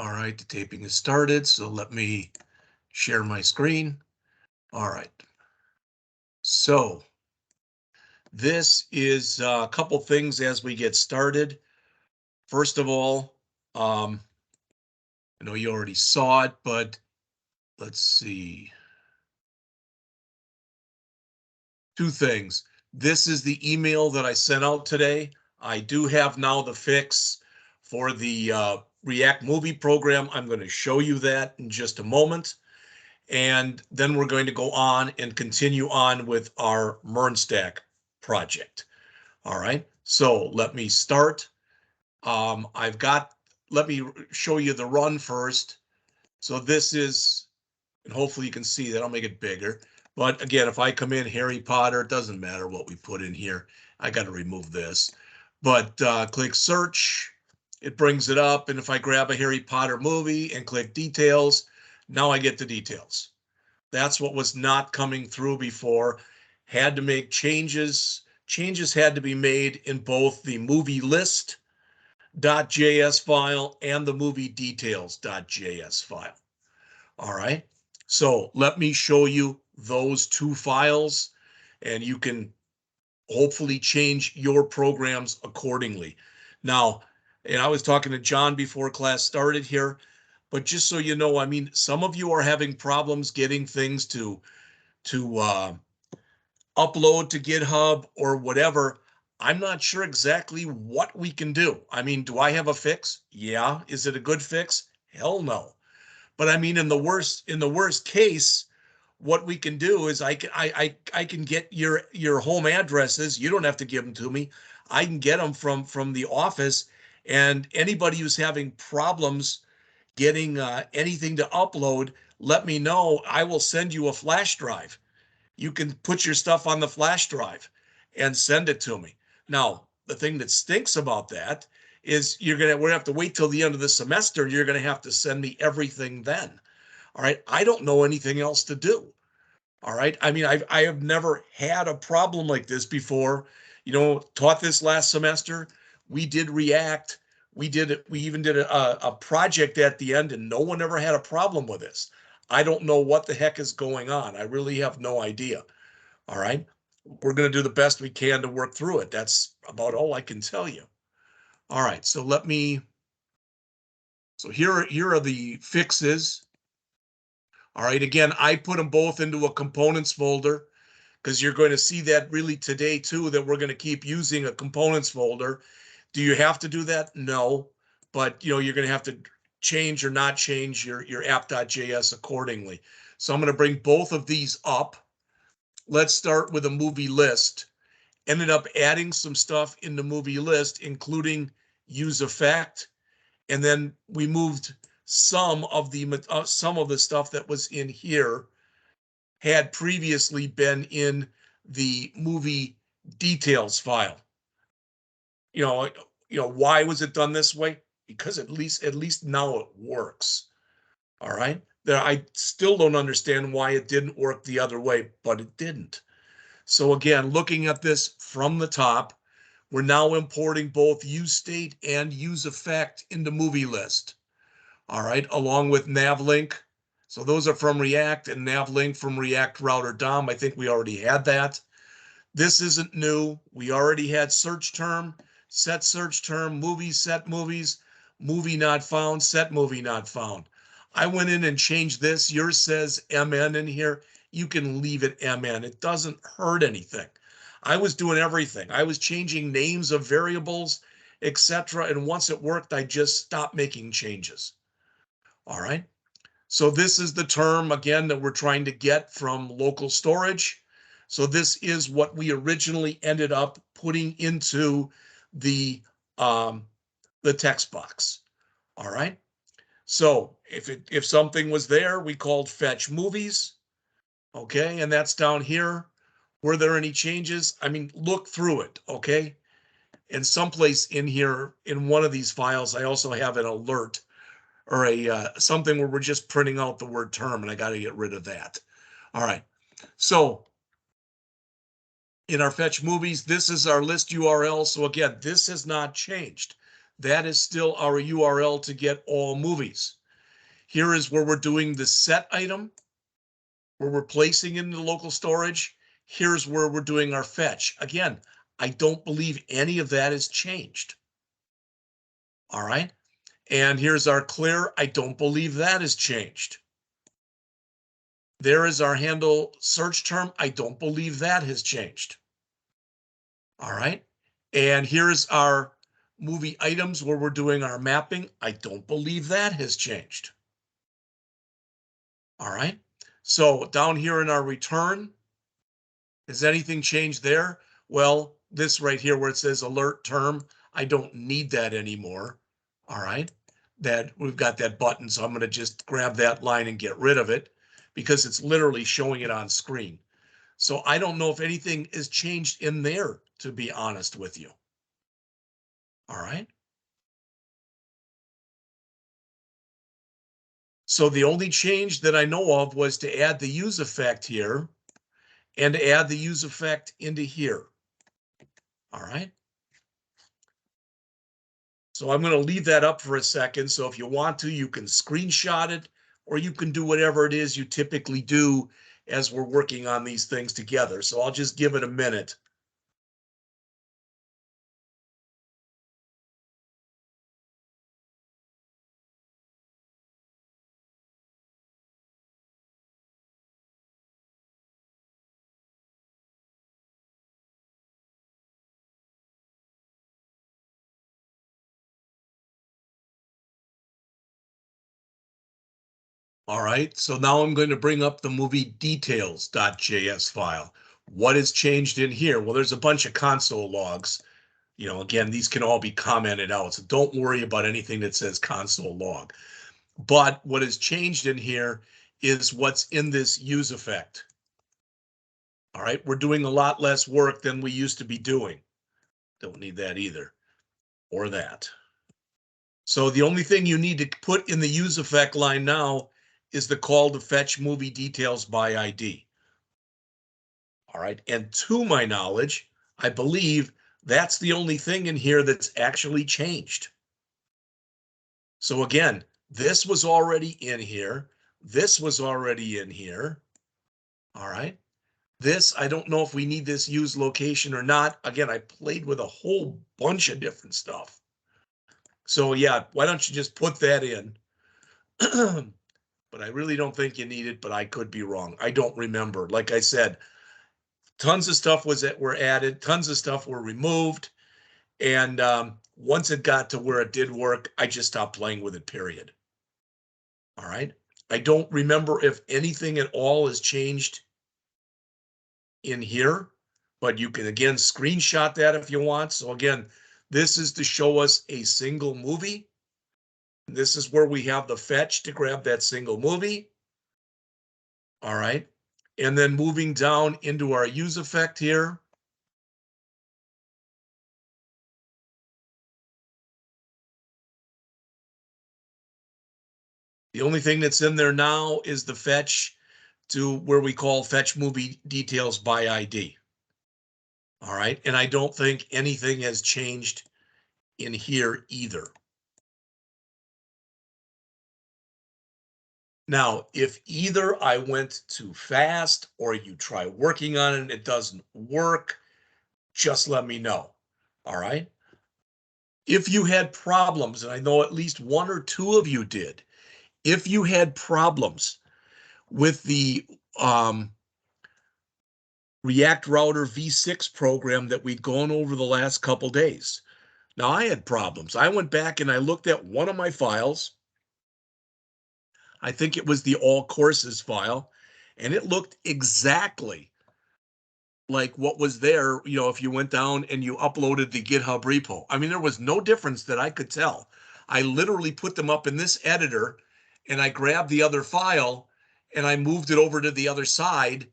All right, the taping is started, so let me share my screen. All right. So this is a couple things as we get started. First of all, I know you already saw it, but let's see. Two things. This is the email that I sent out today. I do have now the fix for the React movie program. I'm going to show you that in just a moment. And then we're going to go on and continue on with our MERN stack project. All right, so let me start. Let me show you the run first. So this is, and hopefully you can see that. I'll make it bigger. But again, if I come in Harry Potter, it doesn't matter what we put in here. I got to remove this. But click search, it brings it up. And if I grab a Harry Potter movie and click details, now I get the details. That's what was not coming through before. Had to make changes. Changes had to be made in both the movie list.js file and the movie details.js file. All right. So let me show you those two files, and you can hopefully change your programs accordingly. Now, and I was talking to John before class started here, but just so you know, I mean, some of you are having problems getting things to upload to GitHub or whatever. I'm not sure exactly what we can do. I mean, do I have a fix? Yeah. Is it a good fix? Hell no. But I mean, in the worst case, what we can do is I can get your home addresses. You don't have to give them to me. I can get them from the office, and anybody who's having problems getting anything to upload, let me know. I will send you a flash drive. You can put your stuff on the flash drive and send it to me. Now, the thing that stinks about that is we're gonna have to wait till the end of the semester. You're gonna have to send me everything then. All right. I don't know anything else to do. All right. I mean, I have never had a problem like this before. You know, taught this last semester. We did React. We even did a project at the end, and no one ever had a problem with this. I don't know what the heck is going on. I really have no idea. All right. We're going to do the best we can to work through it. That's about all I can tell you. All right. So here are the fixes. All right. Again, I put them both into a components folder because you're going to see that really today too, that we're going to keep using a components folder. Do you have to do that? No, but you're going to have to change or not change your app.js accordingly. So I'm going to bring both of these up. Let's start with a movie list. Ended up adding some stuff in the movie list, including use effect. And then we moved some of the stuff that was in here had previously been in the movie details file. Why was it done this way? Because at least now it works. All right. I still don't understand why it didn't work the other way, but it didn't. So again, looking at this from the top, we're now importing both use state and use effect into movie list. All right, along with navlink. So those are from React, and navlink from React Router DOM. I think we already had that. This isn't new. We already had search term, set search term, movies, set movies, movie not found, set movie not found. I went in and changed this. Yours says MN in here. You can leave it MN. It doesn't hurt anything. I was doing everything. I was changing names of variables, etc. And once it worked, I just stopped making changes. All right. So this is the term, again, that we're trying to get from local storage. So this is what we originally ended up putting into the text box. All right. So if something was there, we called fetch movies. Okay. And that's down here. Were there any changes? I mean, look through it. Okay. And someplace in here, in one of these files, I also have an alert or something where we're just printing out the word term, and I got to get rid of that. All right. So in our fetch movies, this is our list URL. So again, this has not changed. that is still our URL to get all movies. Here is where we're doing the set item, where we're placing in the local storage. Here's where we're doing our fetch. Again, I don't believe any of that has changed. All right. And here's our clear. I don't believe that has changed. There is our handle search term. I don't believe that has changed. All right. And here's our movie items where we're doing our mapping. I don't believe that has changed. All right. So down here in our return, has anything changed there? Well, this right here where it says alert term, I don't need that anymore. All right. That we've got that button. So I'm going to just grab that line and get rid of it because it's literally showing it on screen. So I don't know if anything is changed in there, to be honest with you. All right. So the only change that I know of was to add the use effect here and to add the use effect into here. All right. So I'm going to leave that up for a second. So if you want to, you can screenshot it or you can do whatever it is you typically do as we're working on these things together. So I'll just give it a minute. All right, so now I'm going to bring up the movie details.js file. What has changed in here? Well, there's a bunch of console logs. You know, again, these can all be commented out, so don't worry about anything that says console log. But what has changed in here is what's in this use effect. All right, we're doing a lot less work than we used to be doing. Don't need that either, or that. So the only thing you need to put in the use effect line now is the call to fetch movie details by ID. All right, and to my knowledge, I believe that's the only thing in here that's actually changed. So again, this was already in here. This was already in here. All right. This, I don't know if we need this use location or not. Again, I played with a whole bunch of different stuff. So yeah, why don't you just put that in? But I really don't think you need it, but I could be wrong. I don't remember. Like I said, tons of stuff were added, tons of stuff were removed. And once it got to where it did work, I just stopped playing with it, period. All right. I don't remember if anything at all has changed in here, but you can again screenshot that if you want. So again, this is to show us a single movie. This is where we have the fetch to grab that single movie. All right. And then moving down into our use effect here. The only thing that's in there now is the fetch to where we call fetch movie details by ID. All right. And I don't think anything has changed in here either. Now, if either I went too fast or you try working on it and it doesn't work, just let me know. All right. If you had problems, and I know at least one or two of you did, if you had problems with the React Router v6 program that we'd gone over the last couple days. Now, I had problems. I went back and I looked at one of my files. I think it was the all courses file, and it looked exactly like what was there, you know, if you went down and you uploaded the GitHub repo. I mean, there was no difference that I could tell. I literally put them up in this editor and I grabbed the other file and I moved it over to the other side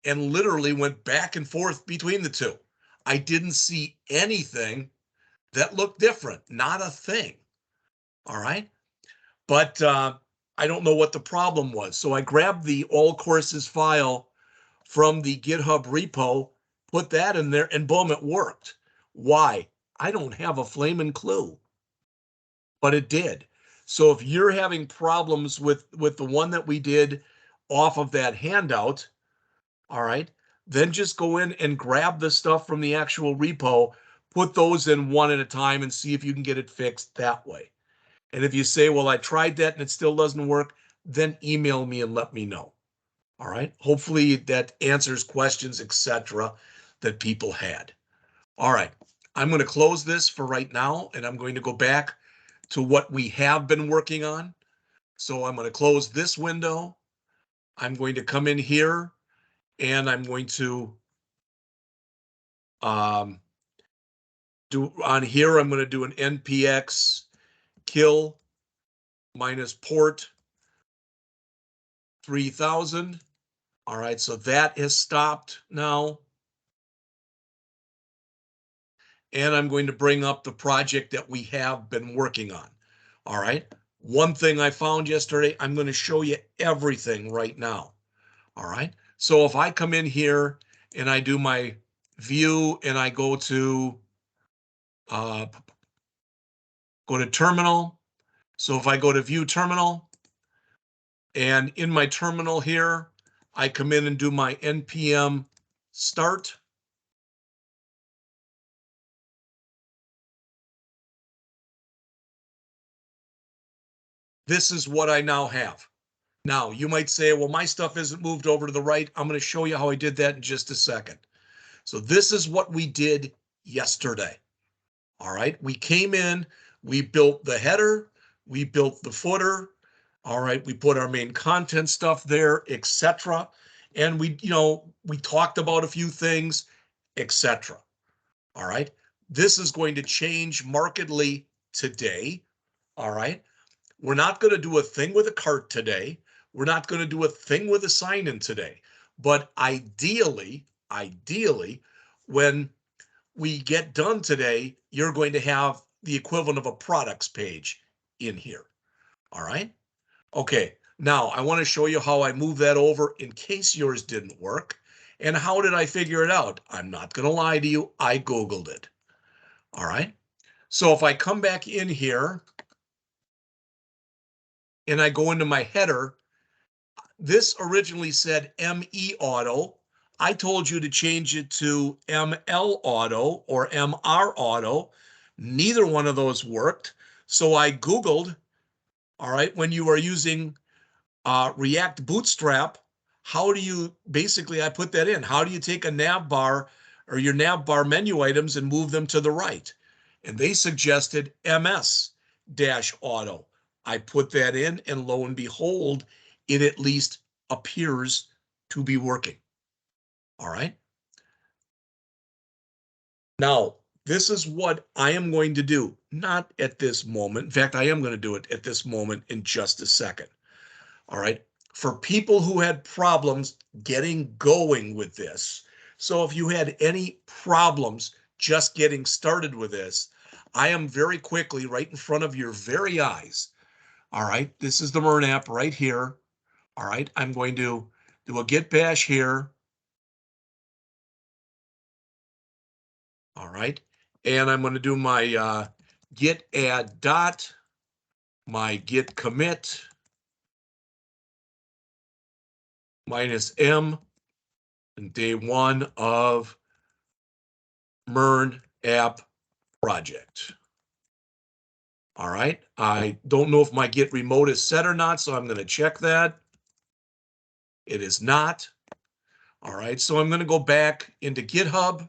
and literally went back and forth between the two. I didn't see anything that looked different, not a thing. All right. But I don't know what the problem was. So I grabbed the all courses file from the GitHub repo, put that in there, and boom, it worked. Why? I don't have a flaming clue. but it did. So if you're having problems with the one that we did off of that handout, all right, then just go in and grab the stuff from the actual repo, put those in one at a time and see if you can get it fixed that way. And if you say, well, I tried that and it still doesn't work, then email me and let me know. All right. Hopefully that answers questions, etc., that people had. All right. I'm going to close this for right now, and I'm going to go back to what we have been working on. So I'm going to close this window. I'm going to come in here, and I'm going to do on here, I'm going to do an npx kill minus port 3000. All right, so that has stopped now. And I'm going to bring up the project that we have been working on. All right. One thing I found yesterday, I'm going to show you everything right now. All right. So if I come in here and I do my view and I go to terminal. So if I go to view terminal and in my terminal here, I come in and do my npm start. This is what I now have. Now, you might say, well, my stuff isn't moved over to the right. I'm going to show you how I did that in just a second. So this is what we did yesterday. All right. We came in, we built the header, we built the footer. All right. We put our main content stuff there, etc. And we talked about a few things, etc. All right. This is going to change markedly today. All right. We're not going to do a thing with a cart today. We're not going to do a thing with a sign-in today. But ideally, when we get done today, you're going to have the equivalent of a products page in here. All right? Okay, now I want to show you how I move that over in case yours didn't work. And how did I figure it out? I'm not going to lie to you. I Googled it. All right? So if I come back in here and I go into my header, this originally said ME Auto. I told you to change it to ML Auto or MR Auto. Neither one of those worked. So I Googled, all right, when you are using React Bootstrap, how do you, basically I put that in. How do you take a nav bar or your nav bar menu items and move them to the right? And they suggested MS-Auto. I put that in and lo and behold, it at least appears to be working. All right. Now, this is what I am going to do, not at this moment. In fact, I am going to do it at this moment in just a second. All right. For people who had problems getting going with this. So if you had any problems just getting started with this, I am very quickly right in front of your very eyes. All right. This is the MERN app right here. All right. I'm going to do a git bash here. All right. And I'm going to do my git add dot, my git commit minus M and day one of MERN app project. All right. I don't know if my git remote is set or not, so I'm going to check that. It is not. All right. So I'm going to go back into GitHub.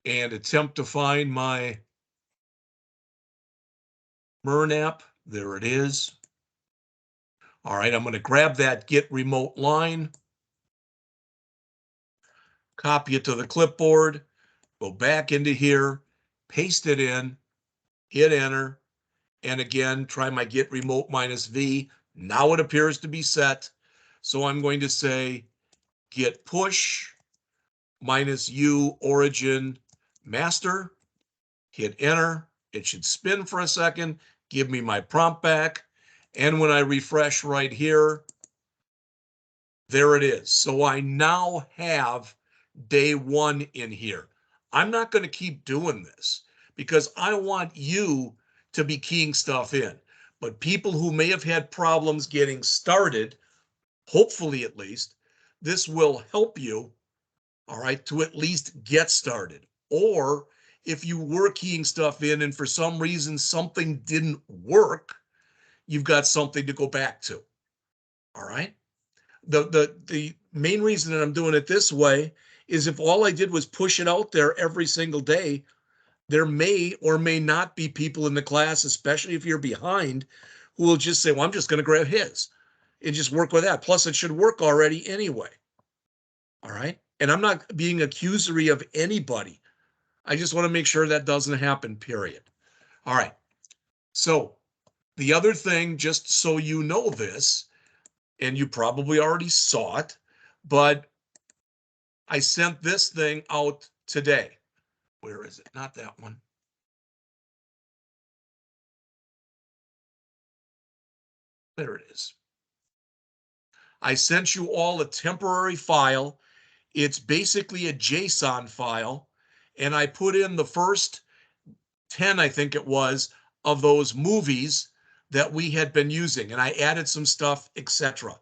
And attempt to find my MERN app. There it is. All right, I'm going to grab that git remote line, copy it to the clipboard, go back into here, paste it in, hit enter, and again, try my git remote minus V. Now it appears to be set. So I'm going to say git push minus U origin master, hit enter. It should spin for a second, give me my prompt back. And when I refresh right here, there it is. So I now have day one in here. I'm not going to keep doing this because I want you to be keying stuff in. But people who may have had problems getting started, hopefully at least, this will help you, all right, to at least get started. Or if you were keying stuff in and for some reason something didn't work, you've got something to go back to, all right? The main reason that I'm doing it this way is if all I did was push it out there every single day, there may or may not be people in the class, especially if you're behind, who will just say, well, I'm just going to grab his and just work with that. Plus, it should work already anyway. All right. And I'm not being accusory of anybody. I just want to make sure that doesn't happen, period. All right. So the other thing, just so you know this, and you probably already saw it, but I sent this thing out today. Where is it? Not that one. There it is. I sent you all a temporary file. It's basically a JSON file. And I put in the first 10, I think it was, of those movies that we had been using. And I added some stuff, etc.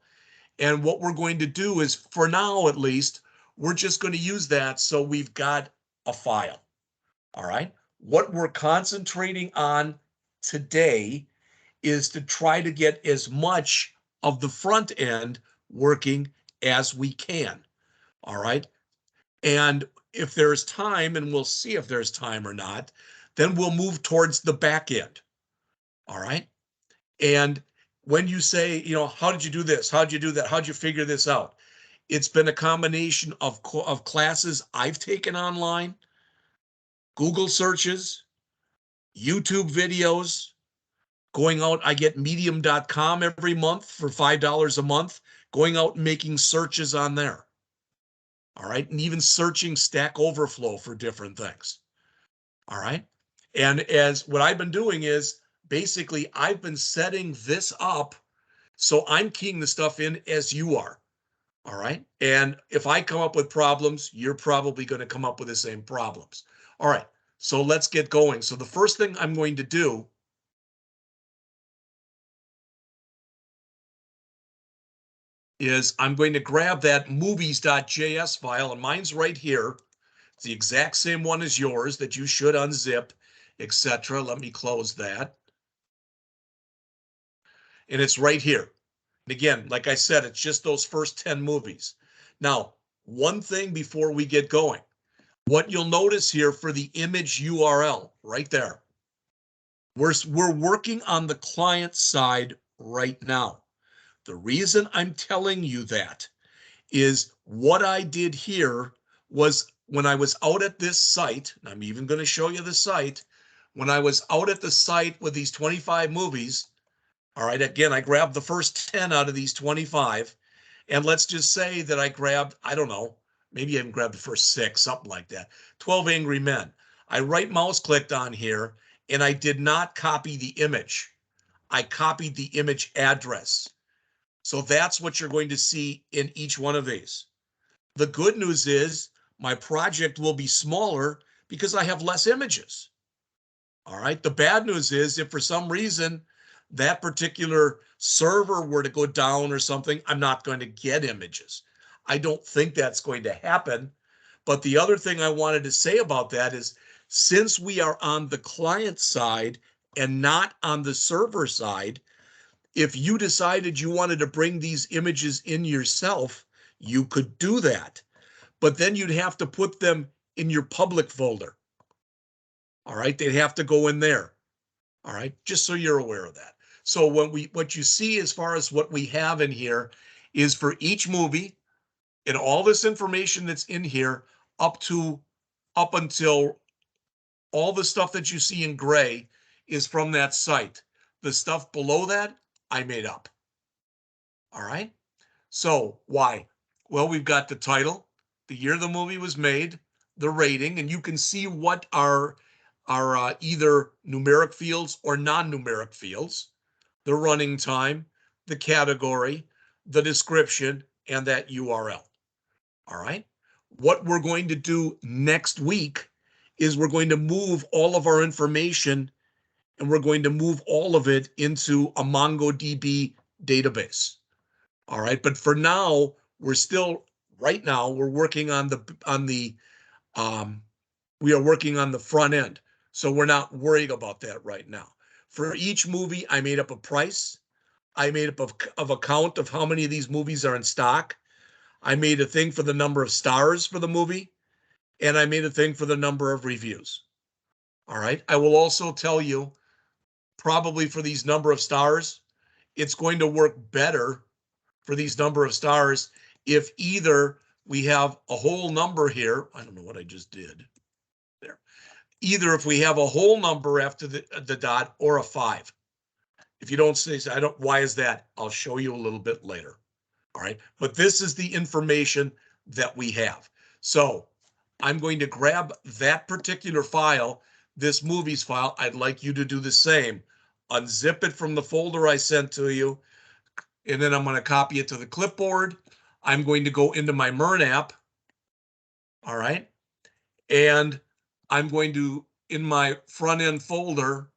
And what we're going to do is, for now at least, we're just going to use that so we've got a file. All right. What we're concentrating on today is to try to get as much of the front end working as we can. All right. And if there's time, and we'll see if there's time or not, then we'll move towards the back end. All right. And when you say, how did you do this? How'd you do that? How'd you figure this out? It's been a combination of classes I've taken online, Google searches, YouTube videos, going out. I get medium.com every month for $5 a month, going out and making searches on there. All right. And even searching Stack Overflow for different things. All right. And as what I've been doing is basically I've been setting this up so I'm keying the stuff in as you are. All right. And if I come up with problems, you're probably going to come up with the same problems. All right. So let's get going. So the first thing I'm going to do is I'm going to grab that movies.js file, and mine's right here. It's the exact same one as yours that you should unzip, etc. Let me close that. And it's right here. And again, like I said, it's just those first 10 movies. Now, one thing before we get going, what you'll notice here for the image URL right there, we're working on the client side right now. The reason I'm telling you that is what I did here was when I was out at this site, and I'm even going to show you the site, when I was out at the site with these 25 movies, all right, again, I grabbed the first 10 out of these 25, and let's just say that I grabbed, I don't know, maybe I even grabbed the first 6, something like that, 12 Angry Men. I right mouse clicked on here, and I did not copy the image. I copied the image address. So that's what you're going to see in each one of these. The good news is my project will be smaller because I have less images. All right. The bad news is if for some reason that particular server were to go down or something, I'm not going to get images. I don't think that's going to happen. But the other thing I wanted to say about that is since we are on the client side and not on the server side, if you decided you wanted to bring these images in yourself, you could do that. But then you'd have to put them in your public folder. All right, they'd have to go in there. All right, just so you're aware of that. So what you see as far as what we have in here is for each movie and all this information that's in here up until all the stuff that you see in gray is from that site. The stuff below that I made up. All right. So why? Well, we've got the title, the year the movie was made, the rating, and you can see what our are either numeric fields or non-numeric fields, the running time, the category, the description, and that URL. All right. What we're going to do next week is we're going to move all of our information and we're going to move all of it into a MongoDB database. All right. But for now, right now, we're working on we are working on the front end. So we're not worried about that right now. For each movie, I made up a price. I made up of a count of how many of these movies are in stock. I made a thing for the number of stars for the movie, and I made a thing for the number of reviews. All right. I will also tell you, probably for these number of stars, it's going to work better for these number of stars if either we have a whole number here. I don't know what I just did there. Either if we have a whole number after the dot or a 5. If you don't say, why is that? I'll show you a little bit later. All right. But this is the information that we have. So I'm going to grab that particular file, this movies file. I'd like you to do the same. Unzip it from the folder I sent to you. And then I'm going to copy it to the clipboard. I'm going to go into my MERN app. All right. And I'm going to, in my front end folder,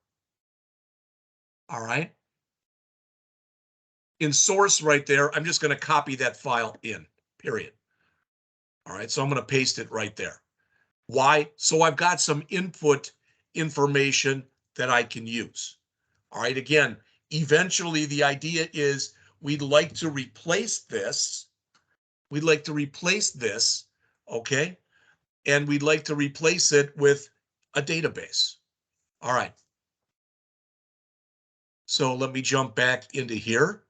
all right, in source right there, I'm just going to copy that file in, period. All right, so I'm going to paste it right there. Why? So I've got some input information that I can use. All right, again, eventually the idea is we'd like to replace this. We'd like to replace this, okay? And we'd like to replace it with a database. All right. So let me jump back into here.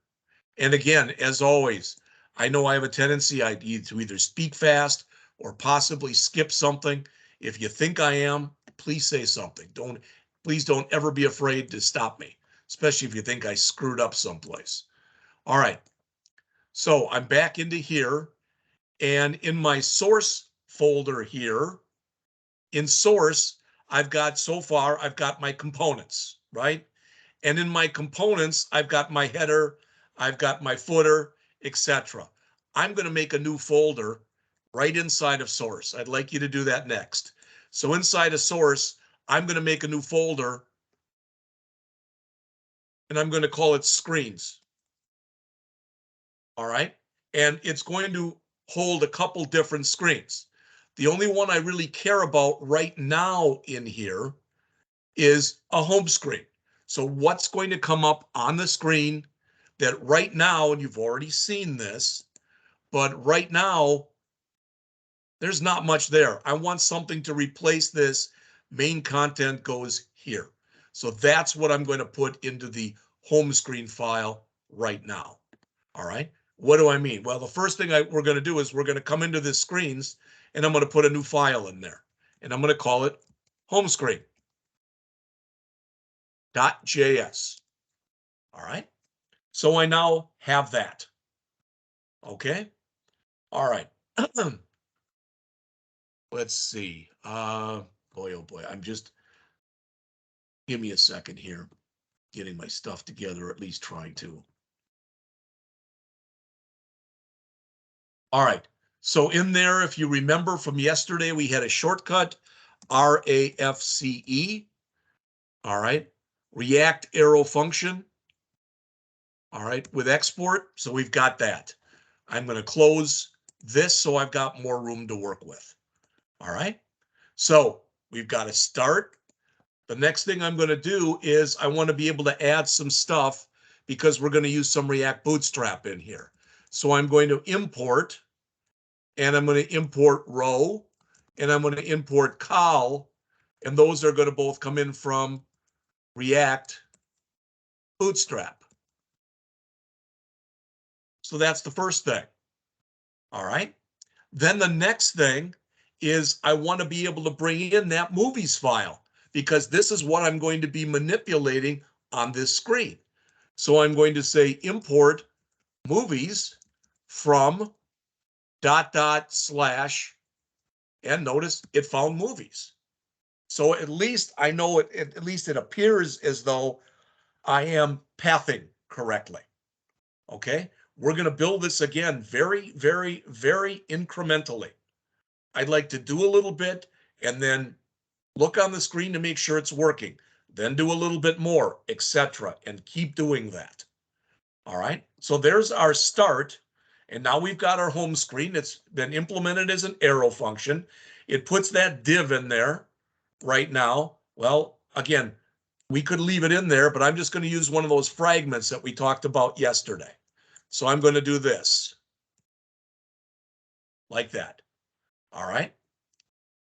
And again, as always, I know I have a tendency to either speak fast or possibly skip something. If you think I am, please say something. Please don't ever be afraid to stop me, especially if you think I screwed up someplace. All right. So I'm back into here, and in my source folder here, in source, I've got my components, right? And in my components, I've got my header, I've got my footer, etc. I'm going to make a new folder right inside of source. I'd like you to do that next. So inside of source, I'm going to make a new folder, and I'm going to call it screens. All right. And it's going to hold a couple different screens. The only one I really care about right now in here is a home screen. So what's going to come up on the screen that right now, and you've already seen this, but right now, there's not much there. I want something to replace this. Main content goes here. So that's what I'm going to put into the home screen file right now. All right. What do I mean? Well, the first thing we're going to do is we're going to come into the screens, and I'm going to put a new file in there, and I'm going to call it home screen.js. All right. So I now have that. Okay. All right. Let's see. Boy, oh boy. Give me a second here. Getting my stuff together, or at least trying to. All right. So in there, if you remember from yesterday, we had a shortcut, RAFCE. All right. React arrow function. All right. With export. So we've got that. I'm going to close this so I've got more room to work with. All right. So we've got to start. The next thing I'm going to do is I want to be able to add some stuff because we're going to use some React Bootstrap in here. So I'm going to import, and I'm going to import row, and I'm going to import col, and those are going to both come in from React Bootstrap. So that's the first thing. All right. Then the next thing is I want to be able to bring in that movies file because this is what I'm going to be manipulating on this screen. So I'm going to say import movies from ... and notice it found movies. So at least I know it, at least it appears as though I am pathing correctly. Okay, we're going to build this again very, very, very incrementally. I'd like to do a little bit and then look on the screen to make sure it's working, then do a little bit more, etc., and keep doing that. All right, so there's our start. And now we've got our home screen. It's been implemented as an arrow function. It puts that div in there right now. Well, again, we could leave it in there, but I'm just going to use one of those fragments that we talked about yesterday. So I'm going to do this like that. All right.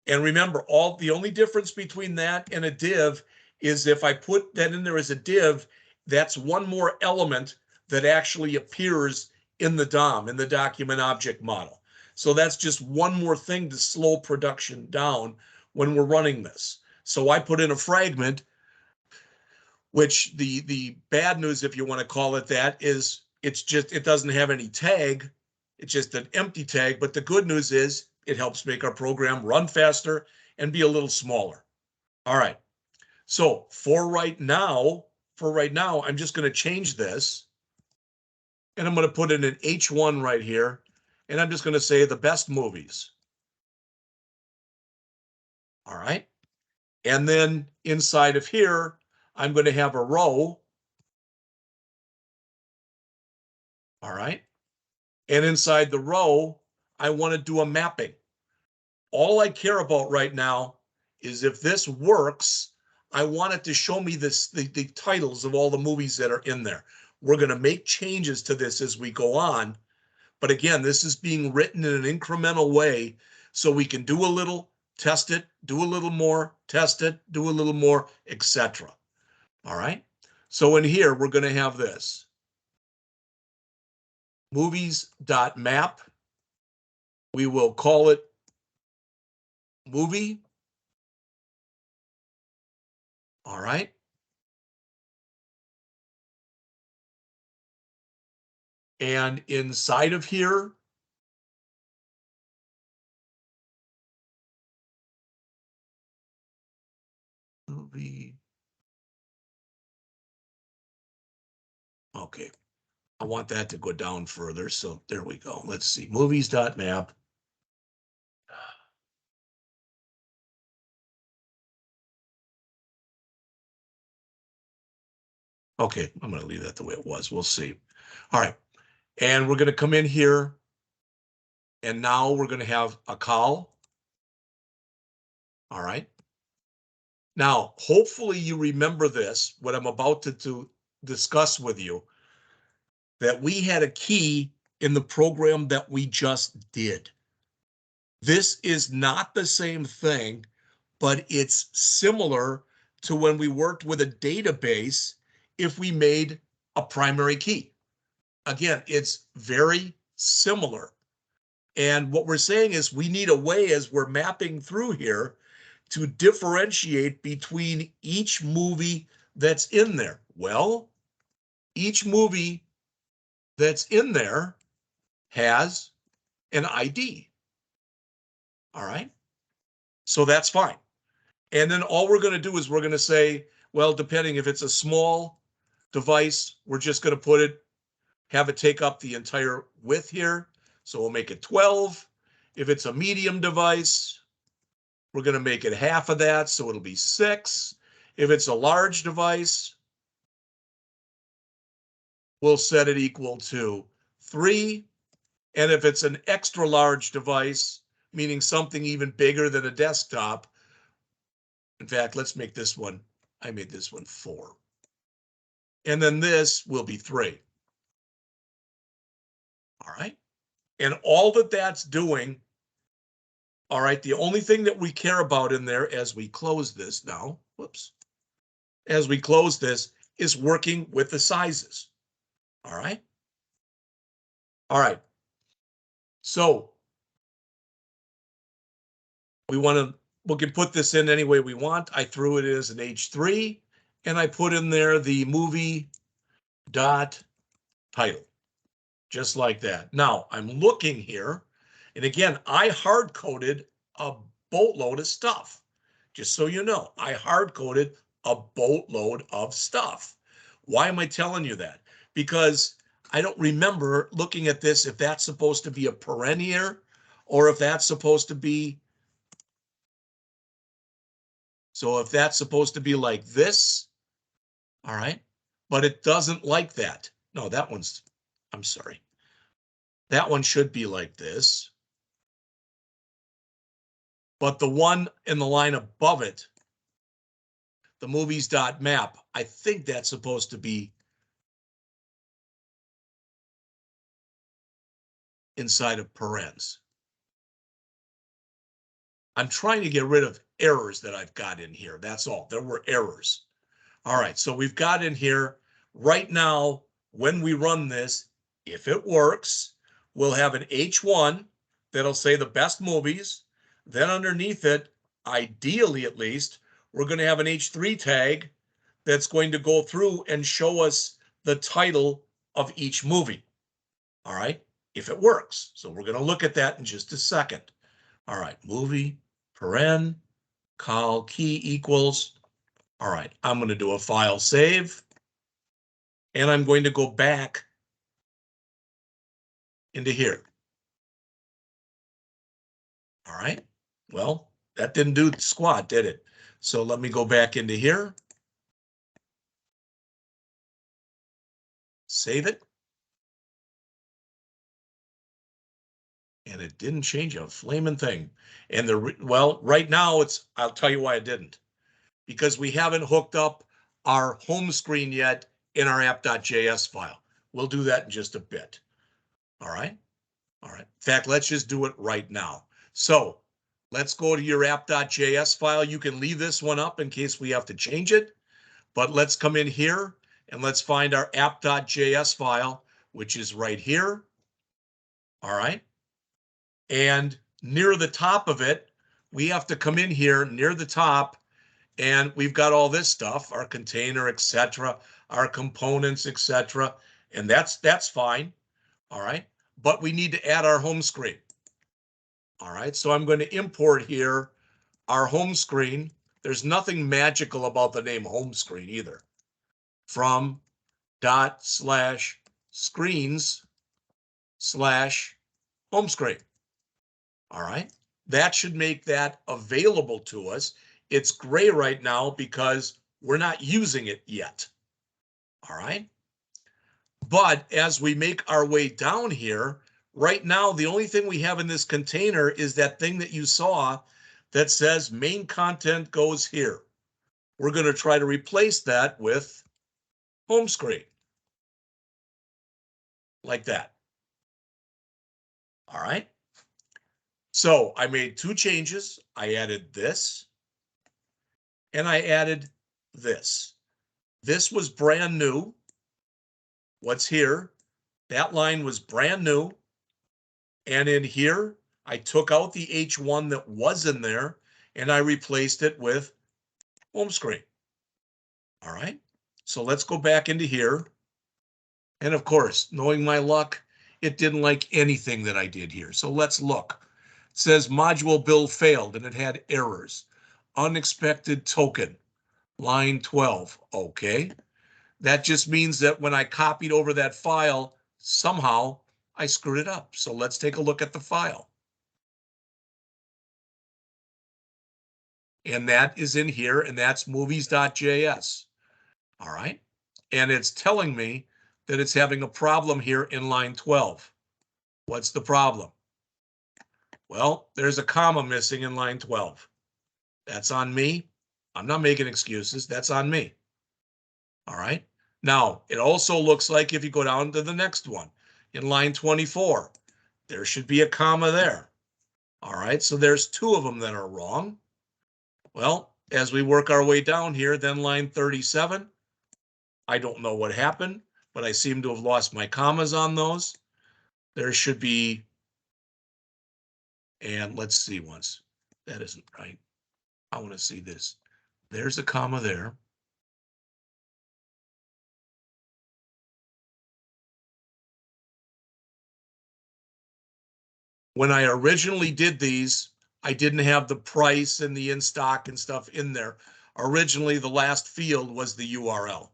And remember, the only difference between that and a div is if I put that in there as a div, that's one more element that actually appears in the DOM, in the document object model. So that's just one more thing to slow production down when we're running this. So I put in a fragment, which the bad news, if you want to call it that, is it doesn't have any tag. It's just an empty tag. But the good news is it helps make our program run faster and be a little smaller. All right. So for right now, I'm just going to change this. And I'm going to put in an H1 right here. And I'm just going to say the best movies. All right. And then inside of here, I'm going to have a row. All right. And inside the row, I want to do a mapping. All I care about right now is if this works, I want it to show me the titles of all the movies that are in there. We're going to make changes to this as we go on. But again, this is being written in an incremental way so we can do a little, test it, do a little more, test it, do a little more, etc. All right. So in here, we're going to have this movies.map. We will call it movie. All right. And inside of here, movie. Okay. I want that to go down further. So there we go. Let's see. Movies.map. Okay. I'm going to leave that the way it was. We'll see. All right. And we're going to come in here. And now we're going to have a col. All right. Now, hopefully you remember this, what I'm about to discuss with you, that we had a key in the program that we just did. This is not the same thing, but it's similar to when we worked with a database if we made a primary key. Again, it's very similar. And what we're saying is we need a way, as we're mapping through here, to differentiate between each movie that's in there. Well, each movie that's in there has an ID. All right. So that's fine. And then all we're going to do is we're going to say, well, depending if it's a small device, we're just going to have it take up the entire width here. So we'll make it 12. If it's a medium device, we're going to make it half of that. So it'll be 6. If it's a large device, we'll set it equal to 3. And if it's an extra large device, meaning something even bigger than a desktop, in fact, let's make this one, I made this one 4. And then this will be 3. All right. And all that that's doing, all right, the only thing that we care about in there as we close this now, as we close this is working with the sizes. All right. All right. So we can put this in any way we want. I threw it as an H3 and I put in there the movie dot title, just like that. Now I'm looking here, and again, I hard coded a boatload of stuff Just so you know, I hard-coded a boatload of stuff. Why am I telling you that? Because I don't remember looking at this if that's supposed to be a paren here or if that's supposed to be, so if that's supposed to be like this, all right, but it doesn't like that. No, that one's, I'm sorry. That one should be like this. But the one in the line above it, the movies.map, I think that's supposed to be inside of parens. I'm trying to get rid of errors that I've got in here. That's all. There were errors. All right, so we've got in here right now, when we run this, if it works, we'll have an H1 that'll say the best movies. Then underneath it, ideally at least, we're going to have an H3 tag that's going to go through and show us the title of each movie. All right, if it works. So we're going to look at that in just a second. All right, movie, paren, col key equals. All right, I'm going to do a file save, and I'm going to go back into here. All right, well, that didn't do squat, did it? So let me go back into here, save it, and it didn't change a flaming thing. And well, right now I'll tell you why it didn't. Because we haven't hooked up our home screen yet in our app.js file. We'll do that in just a bit. All right. All right. In fact, let's just do it right now. So let's go to your app.js file. You can leave this one up in case we have to change it, but let's come in here and let's find our app.js file, which is right here. All right. And near the top of it, we have to come in here near the top, and we've got all this stuff, our container, etc., our components, etc., and that's fine. All right. But we need to add our home screen. All right. So I'm going to import here our home screen. There's nothing magical about the name home screen either. From ./screens/home screen. All right. That should make that available to us. It's gray right now because we're not using it yet. All right. But as we make our way down here, right now, the only thing we have in this container is that thing that you saw that says main content goes here. We're going to try to replace that with home screen. Like that. All right. So I made two changes. I added this and I added this. This was brand new. What's here? That line was brand new. And in here, I took out the H1 that was in there and I replaced it with home screen. All right. So let's go back into here. And of course, knowing my luck, it didn't like anything that I did here. So let's look. It says module build failed and it had errors. Unexpected token, line 12. Okay. That just means that when I copied over that file, somehow I screwed it up. So let's take a look at the file. And that is in here, and that's movies.js. All right. And it's telling me that it's having a problem here in line 12. What's the problem? Well, there's a comma missing in line 12. That's on me. I'm not making excuses. That's on me. All right. Now, it also looks like if you go down to the next one, in line 24, there should be a comma there. All right. So there's two of them that are wrong. Well, as we work our way down here, then line 37, I don't know what happened, but I seem to have lost my commas on those. There should be, and let's see once. That isn't right. I want to see this. There's a comma there. When I originally did these, I didn't have the price and the in stock and stuff in there. Originally, the last field was the URL.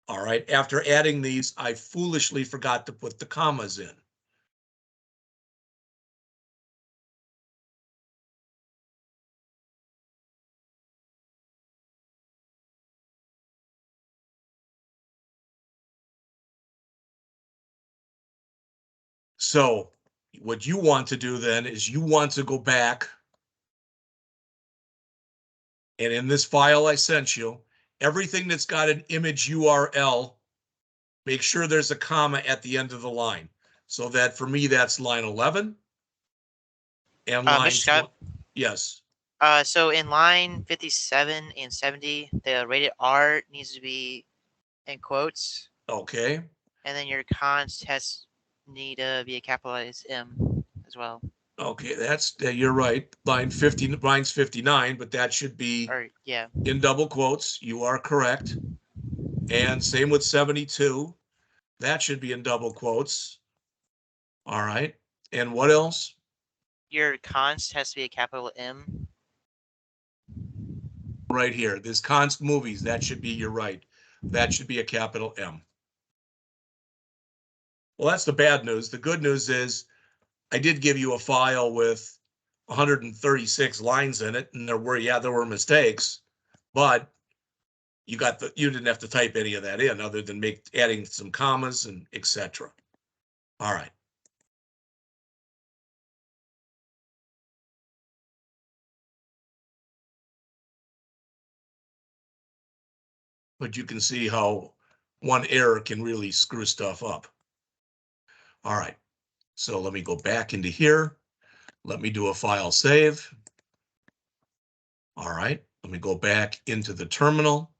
All right. After adding these, I foolishly forgot to put the commas in. So what you want to do then is you want to go back, and in this file I sent you, everything that's got an image URL, make sure there's a comma at the end of the line. So that for me, that's line 11 and line Mr. Scott, yes. So in line 57 and 70, the rated R needs to be in quotes, Okay. and then your const has need to be a capitalized M as well. Okay, that's you're right. Line 50, line's 59, but that should be Or yeah, in double quotes. You are correct. And same with 72. That should be in double quotes. All right. And what else? your const has to be a capital M. Right here. This const movies, that should be, you're right. That should be a capital M. Well, that's the bad news. The good news is I did give you a file with 136 lines in it, and there were mistakes, but you didn't have to type any of that in other than adding some commas and etc. All right. But you can see how one error can really screw stuff up. All right. So let me go back into here. Let me do a file save. All right. Let me go back into the terminal.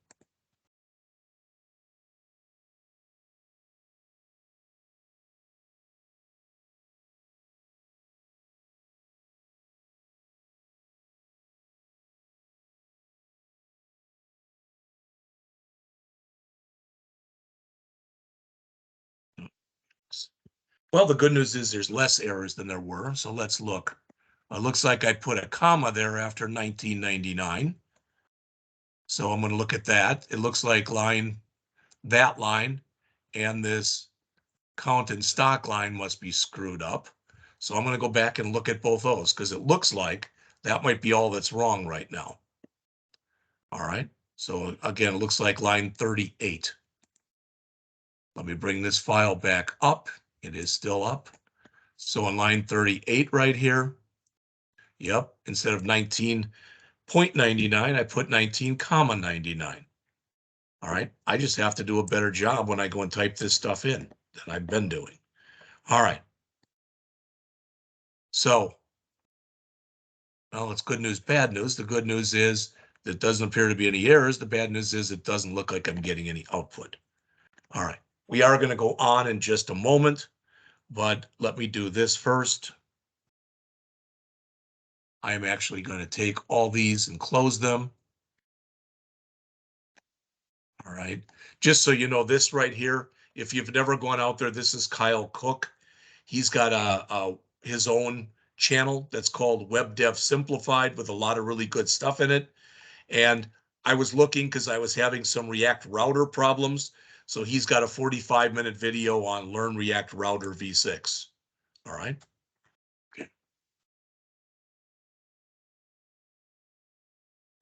Well, the good news is there's less errors than there were. So let's look. It looks like I put a comma there after 1999. So I'm going to look at that. It looks like that line and this count and stock line must be screwed up. So I'm going to go back and look at both those because it looks like that might be all that's wrong right now. All right. So again, it looks like line 38. Let me bring this file back up. It is still up. So on line 38 right here, yep, instead of 19.99, I put 19,99. All right. I just have to do a better job when I go and type this stuff in than I've been doing. All right. So, well, it's good news, bad news. The good news is there doesn't appear to be any errors. The bad news is it doesn't look like I'm getting any output. All right. We are going to go on in just a moment, but let me do this first. I am actually going to take all these and close them. All right. Just so you know, this right here, if you've never gone out there, this is Kyle Cook. He's got his own channel that's called Web Dev Simplified with a lot of really good stuff in it. And I was looking because I was having some React router problems. So he's got a 45-minute video on Learn React Router v6. All right. Okay.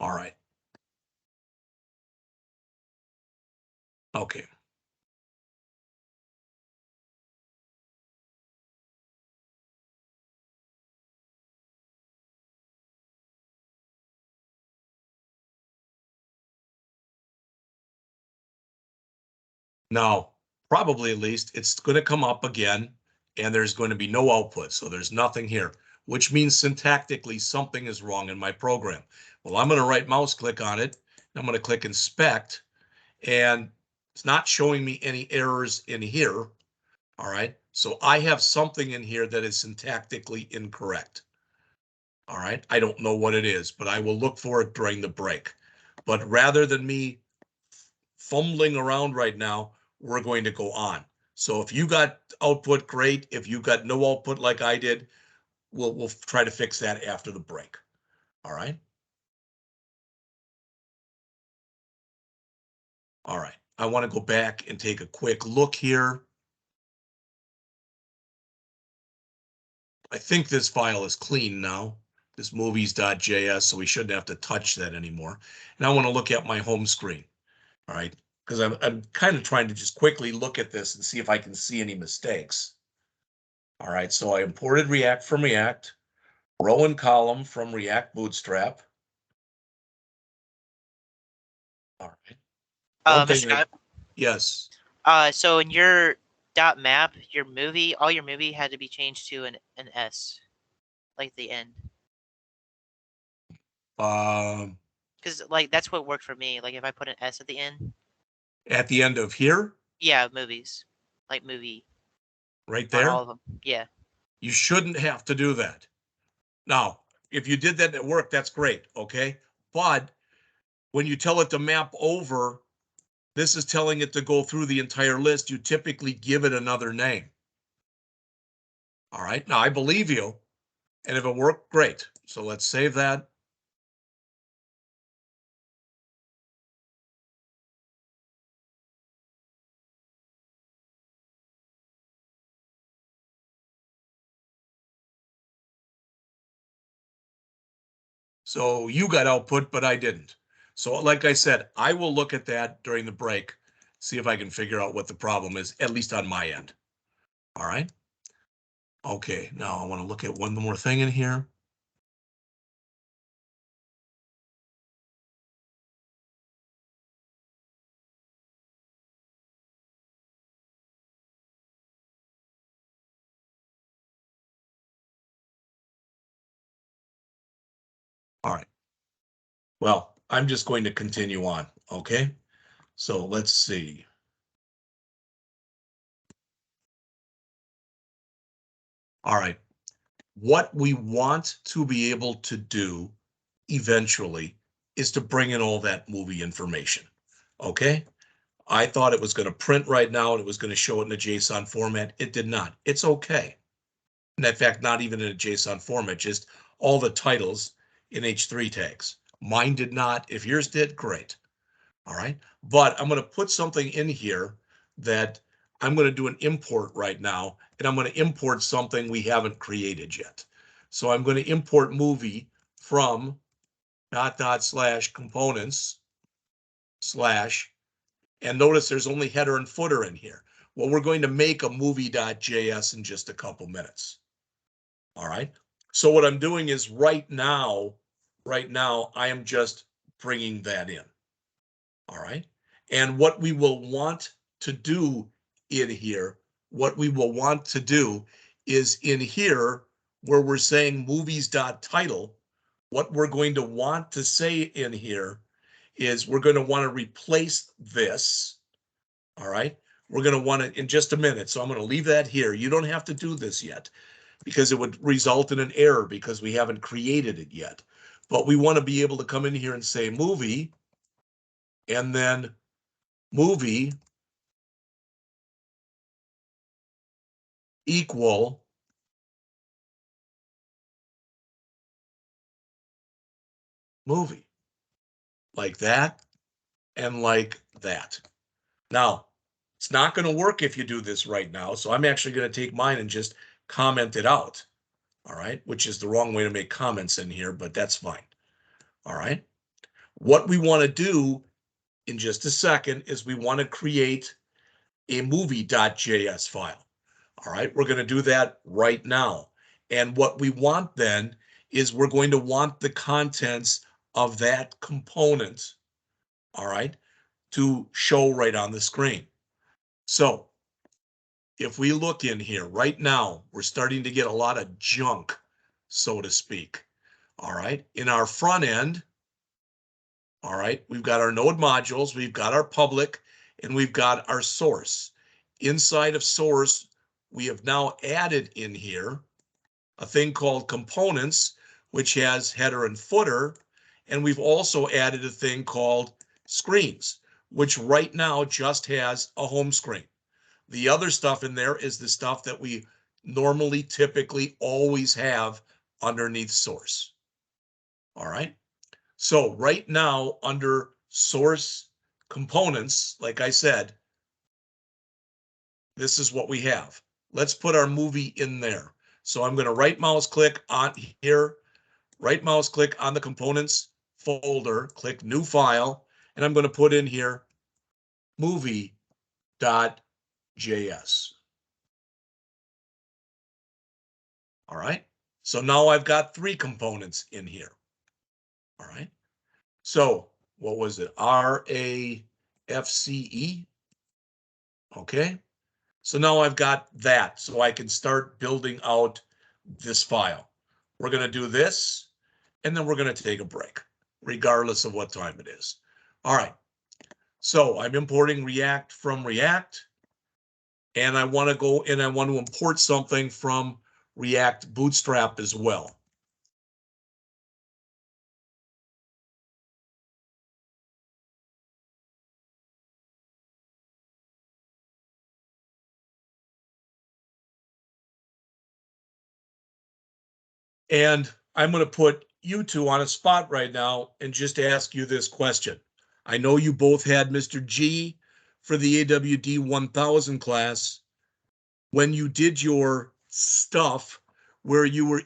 All right. Okay. Now, probably at least it's going to come up again and there's going to be no output. So there's nothing here, which means syntactically something is wrong in my program. Well, I'm going to right mouse click on it. I'm going to click inspect and it's not showing me any errors in here. All right. So I have something in here that is syntactically incorrect. All right. I don't know what it is, but I will look for it during the break. But rather than me fumbling around right now, we're going to go on. So if you got output, great. If you got no output like I did, we'll try to fix that after the break. All right. All right. I want to go back and take a quick look here. I think this file is clean now, this movies.js, so we shouldn't have to touch that anymore. And I want to look at my home screen, all right? Because I'm kind of trying to just quickly look at this and see if I can see any mistakes. All right, so I imported React from React, row and column from React Bootstrap. All right. One thing Mr. that, Guy, yes, so in your dot map, your movie, all your movie had to be changed to an S, like the end. Because like that's what worked for me. Like if I put an S at the end. at the end of here, Yeah, movies, like movie right on all there, of them. Yeah. you shouldn't have to do that. Now, if you did that at work, that's great, okay? But when you tell it to map over, this is telling it to go through the entire list. You typically give it another name. All right, now I believe you, and if it worked, great. So let's save that. So you got output, but I didn't. So like I said, I will look at that during the break, see if I can figure out what the problem is, at least on my end. All right. Okay, now I want to look at one more thing in here. All right. Well, I'm just going to continue on, okay? So let's see. All right. What we want to be able to do eventually is to bring in all that movie information, okay? I thought it was going to print right now and it was going to show it in a JSON format. It did not. It's okay. And in fact, not even in a JSON format, just all the titles in H3 tags. Mine did not. If yours did, great. All right. But I'm going to put something in here that I'm going to do an import right now, and I'm going to import something we haven't created yet. So I'm going to import movie from / components / and notice there's only header and footer in here. Well, we're going to make a movie.js in just a couple minutes. All right. So what I'm doing is right now, I am just bringing that in. All right. And what we will want to do in here, is in here where we're saying movies.title, what we're going to want to say in here is we're going to want to replace this. All right. We're going to want it in just a minute. So I'm going to leave that here. You don't have to do this yet because it would result in an error because we haven't created it yet. But we want to be able to come in here and say movie and then movie equal movie, like that and like that. Now, it's not going to work if you do this right now, so I'm actually going to take mine and just comment it out, all right, which is the wrong way to make comments in here, but that's fine, all right. What we want to do in just a second is we want to create a movie.js file. All right, we're going to do that right now. And what we want then is we're going to want the contents of that component, all right, to show right on the screen. So if we look in here right now, we're starting to get a lot of junk, so to speak. All right, in our front end, all right, we've got our node modules, we've got our public, and we've got our source. Inside of source, we have now added in here a thing called components, which has header and footer. And we've also added a thing called screens, which right now just has a home screen. The other stuff in there is the stuff that we normally, typically, always have underneath source. All right. So right now under source components, like I said, this is what we have. Let's put our movie in there. So I'm going to right mouse click on here, right mouse click on the components folder, click new file, and I'm going to put in here movie.js. All right. So now I've got 3 components in here. All right. So what was it? RAFCE. Okay. So now I've got that, so I can start building out this file. We're going to do this, and then we're going to take a break, regardless of what time it is. All right. So I'm importing React from React, and I want to go and I want to import something from React Bootstrap as well. And I'm going to put you two on a spot right now and just ask you this question. I know you both had Mr. G for the AWD1111 class. When you did your stuff, where you were,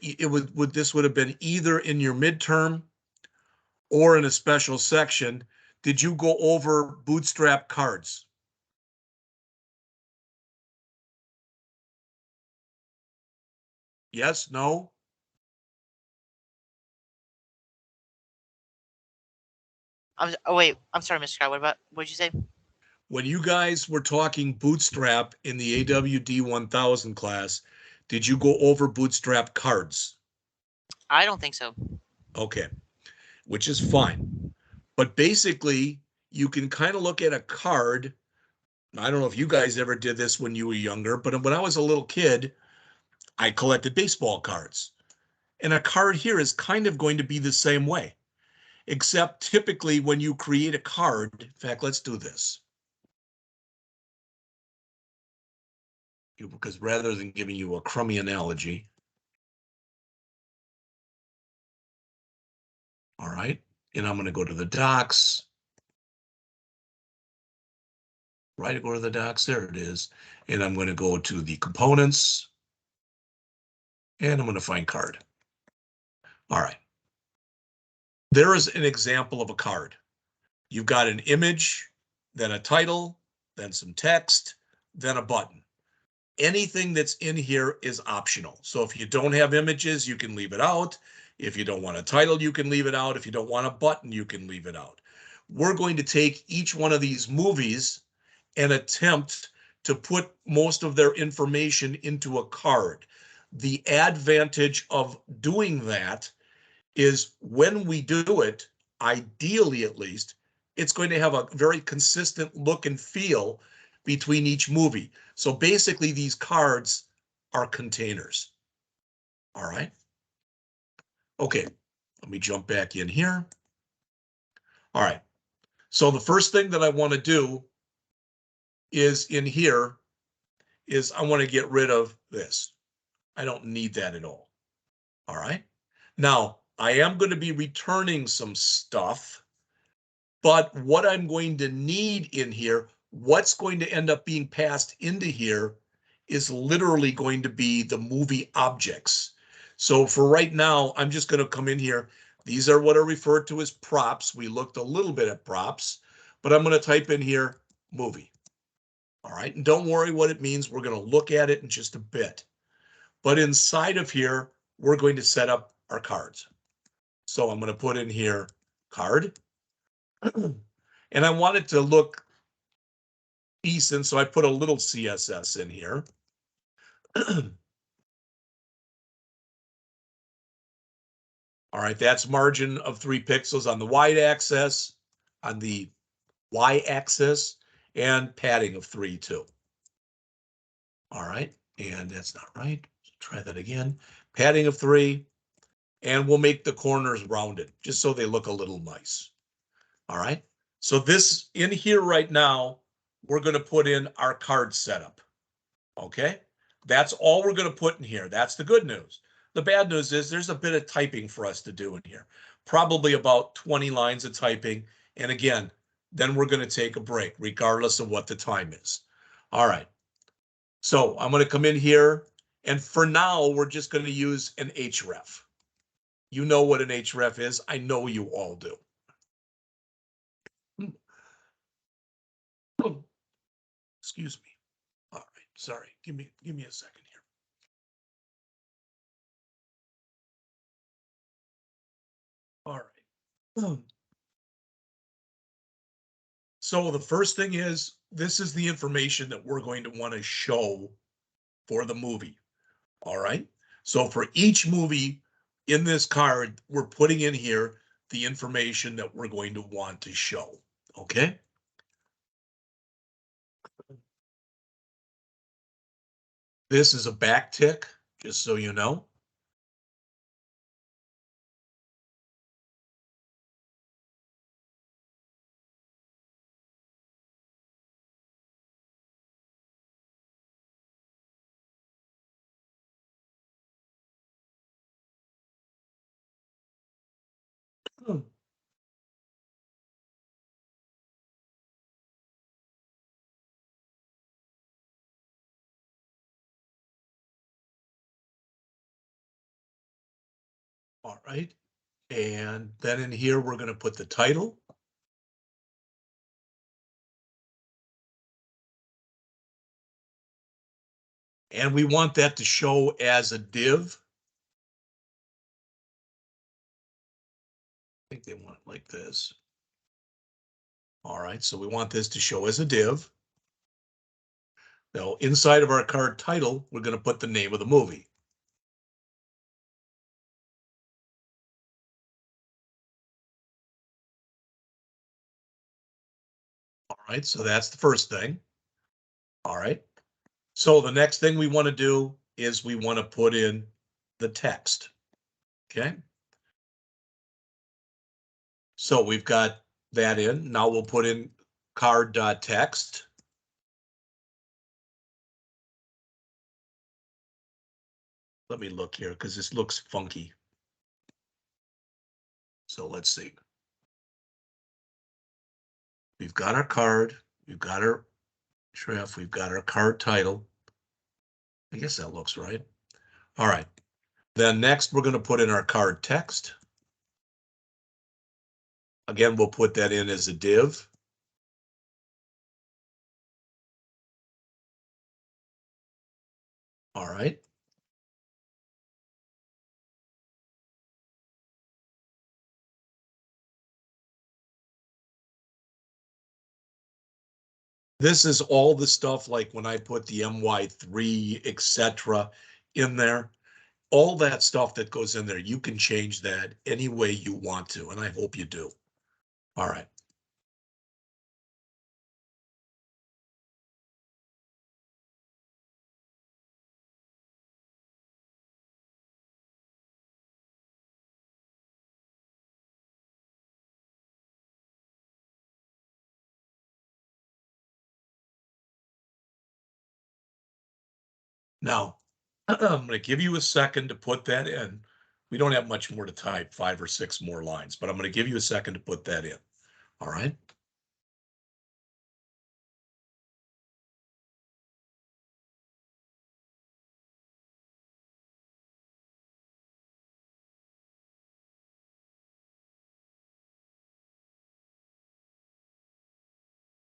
this would have been either in your midterm or in a special section. Did you go over Bootstrap cards? Yes, no? Oh wait, I'm sorry, Mr. Scott. What did you say? When you guys were talking Bootstrap in the AWD1000 class, did you go over Bootstrap cards? I don't think so. Okay, which is fine. But basically, you can kind of look at a card. I don't know if you guys ever did this when you were younger, but when I was a little kid, I collected baseball cards. And a card here is kind of going to be the same way, except typically when you create a card, in fact, let's do this. Because rather than giving you a crummy analogy, all right, and I'm going to go to the docs. Right, go to the docs, there it is. And I'm going to go to the components, and I'm going to find card. All right. There is an example of a card. You've got an image, then a title, then some text, then a button. Anything that's in here is optional. So if you don't have images, you can leave it out. If you don't want a title, you can leave it out. If you don't want a button, you can leave it out. We're going to take each one of these movies and attempt to put most of their information into a card. The advantage of doing that is when we do it, ideally at least, it's going to have a very consistent look and feel between each movie. So basically these cards are containers. All right. Okay, let me jump back in here. All right. So the first thing that I want to do is in here is I want to get rid of this. I don't need that at all. All right. Now, I am going to be returning some stuff, but what I'm going to need in here, what's going to end up being passed into here is literally going to be the movie objects. So for right now, I'm just going to come in here. These are what are referred to as props. We looked a little bit at props, but I'm going to type in here movie. All right, and don't worry what it means. We're going to look at it in just a bit. But inside of here, we're going to set up our cards. So I'm going to put in here card. And I want it to look decent, so I put a little CSS in here. All right, that's margin of 3 pixels on the y-axis, and padding of 3 too. All right, and that's not right. Try that again. Padding of 3, and we'll make the corners rounded just so they look a little nice. All right, so this in here right now, we're going to put in our card setup. Okay, That's all we're going to put in here. That's the good news. The bad news is there's a bit of typing for us to do in here, probably about 20 lines of typing. And again, then we're going to take a break regardless of what the time is. All right. So I'm going to come in here, and for now, we're just going to use an href. You know what an href is. I know you all do. Excuse me. All right. Sorry. Give me a second here. All right. So the first thing is, this is the information that we're going to want to show for the movie. All right. So for each movie in this card, we're putting in here the information that we're going to want to show. Okay. This is a back tick, just so you know. All right. And then in here, we're going to put the title. And we want that to show as a div. I think they want it like this. All right, so we want this to show as a div. Now, inside of our card title, we're going to put the name of the movie. All right, so that's the first thing. All right. So the next thing we want to do is we want to put in the text. Okay. So we've got that in. Now we'll put in card.text. Let me look here because this looks funky. So let's see. We've got our card. We've got our shref. We've got our card title. I guess that looks right. All right. Then next, we're going to put in our card text. Again, we'll put that in as a div. All right. This is all the stuff like when I put the MY3, etc. in there. All that stuff that goes in there, you can change that any way you want to, and I hope you do. All right. Now, I'm going to give you a second to put that in. We don't have much more to type, 5 or 6 more lines, but I'm going to give you a second to put that in. All right.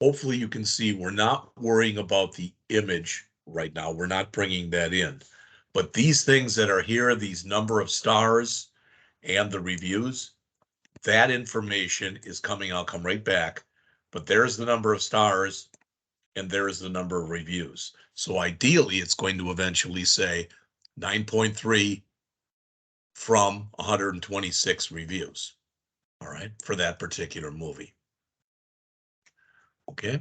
Hopefully you can see we're not worrying about the image right now. We're not bringing that in. But these things that are here, these number of stars and the reviews, that information is coming. I'll come right back. But there's the number of stars and there's the number of reviews. So ideally, it's going to eventually say 9.3 from 126 reviews. All right, for that particular movie. Okay.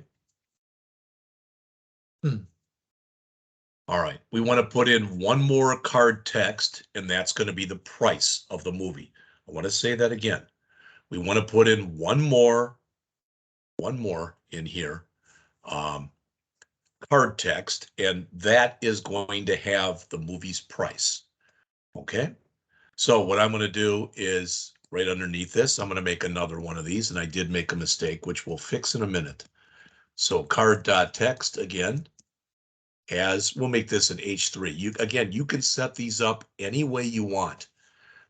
All right, we want to put in one more card text, and that's going to be the price of the movie. I want to say that again. We want to put in one more in here, card text, and that is going to have the movie's price. Okay? So what I'm going to do is right underneath this, I'm going to make another one of these, and I did make a mistake, which we'll fix in a minute. So card.text again, as we'll make this an H3. You can set these up any way you want.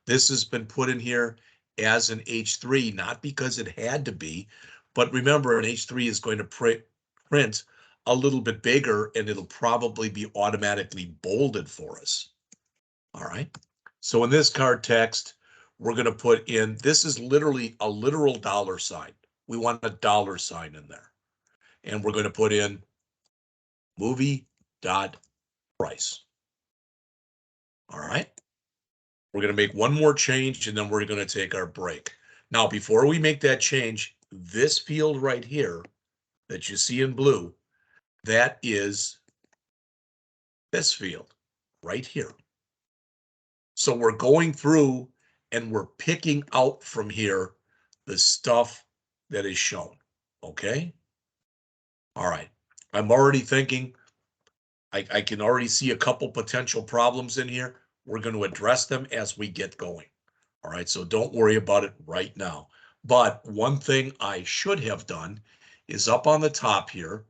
This has been put in here as an H3, not because it had to be, but remember an H3 is going to print a little bit bigger, and it'll probably be automatically bolded for us. All right. So in this card text, we're going to put in, this is literally a literal dollar sign. We want a dollar sign in there. And we're going to put in movie dot price. All right. We're going to make one more change, and then we're going to take our break. Now, before we make that change, this field right here that you see in blue, that is this field right here. So we're going through and we're picking out from here the stuff that is shown. Okay. All right. I'm already thinking, I can already see a couple potential problems in here. We're going to address them as we get going. All right. So don't worry about it right now. But one thing I should have done is up on the top here.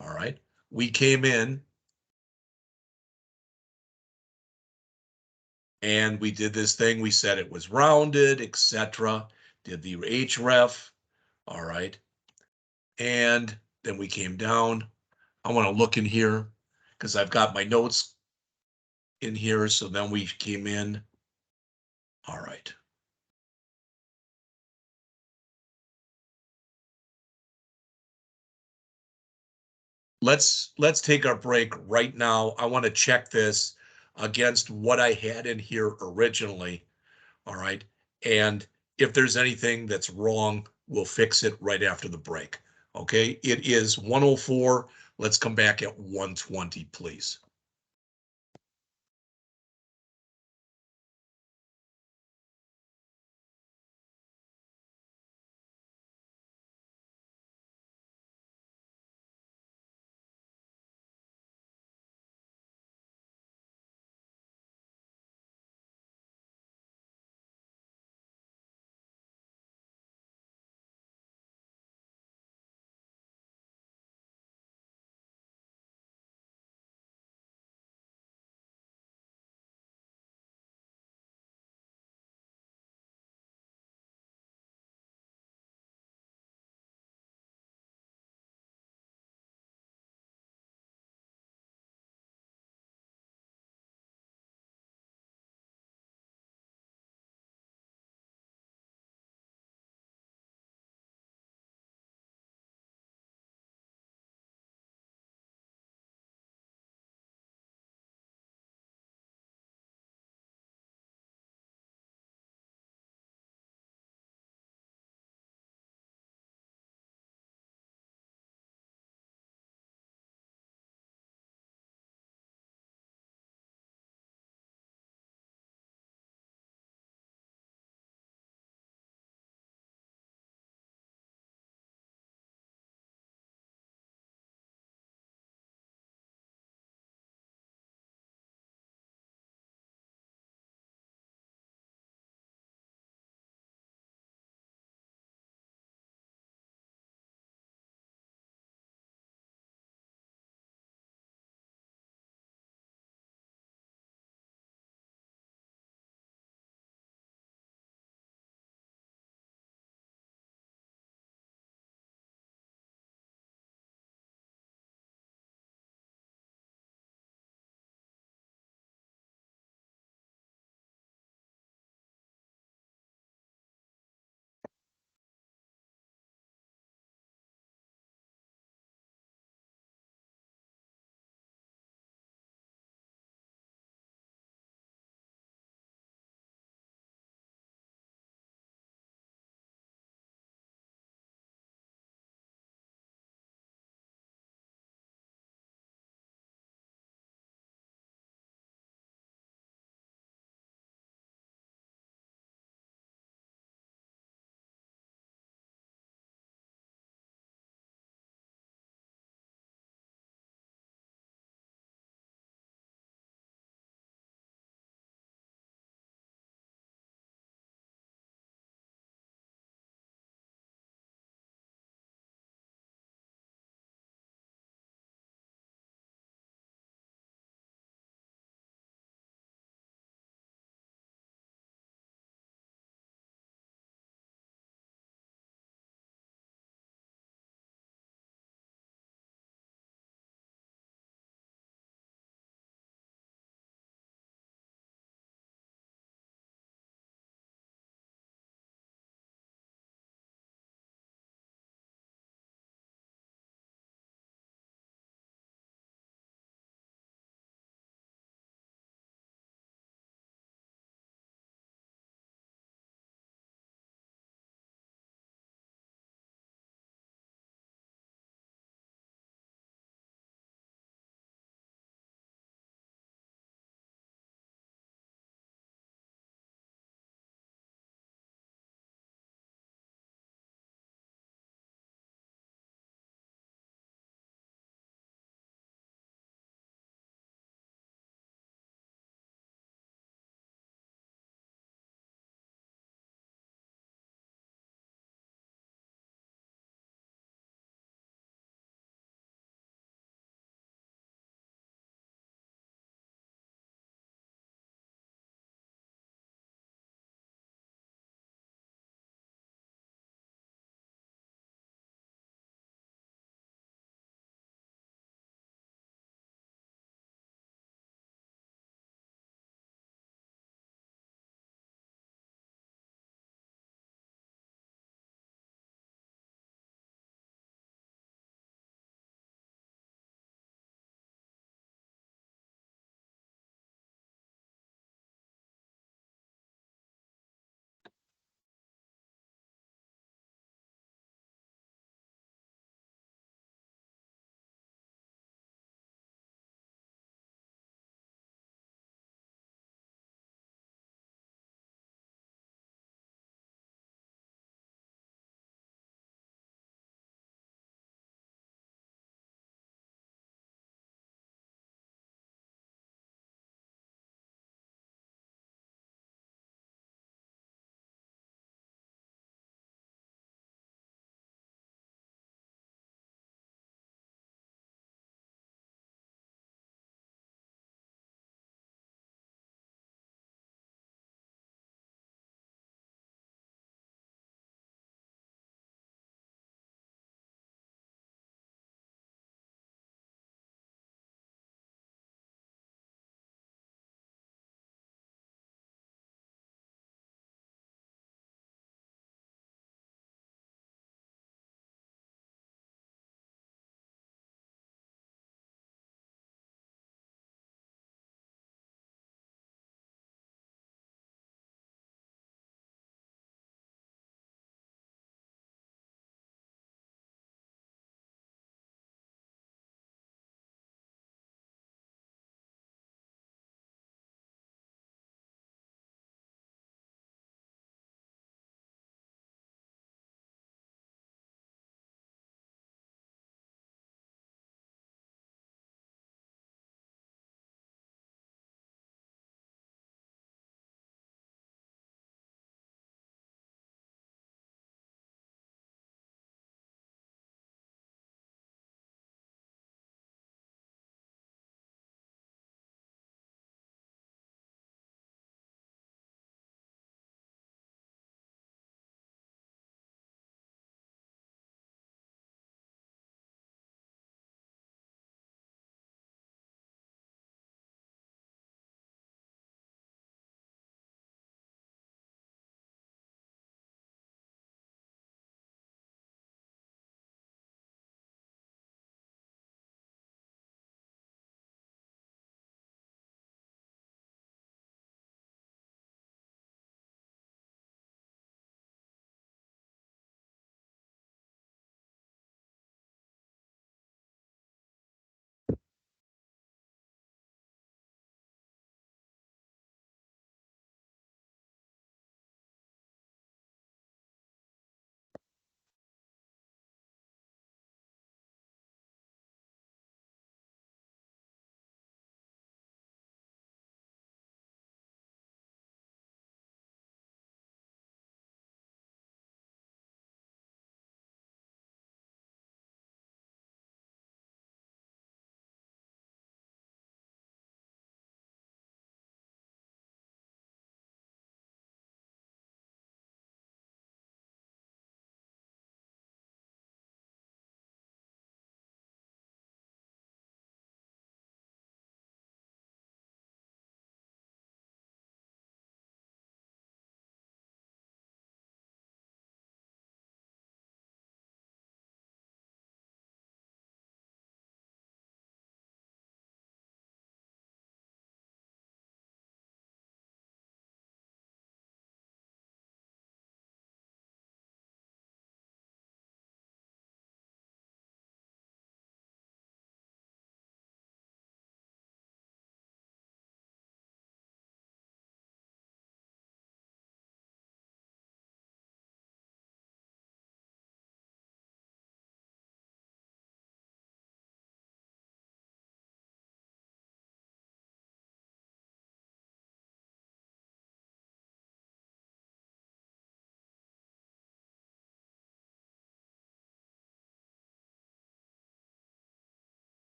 All right. We came in and we did this thing. We said it was rounded, etc. Did the href. All right. And then we came down. I want to look in here because I've got my notes in here. So then we came in. All right. Let's take our break right now. I want to check this against what I had in here originally. All right. And if there's anything that's wrong, we'll fix it right after the break. Okay. It is 1:04. Let's come back at 1:20, please.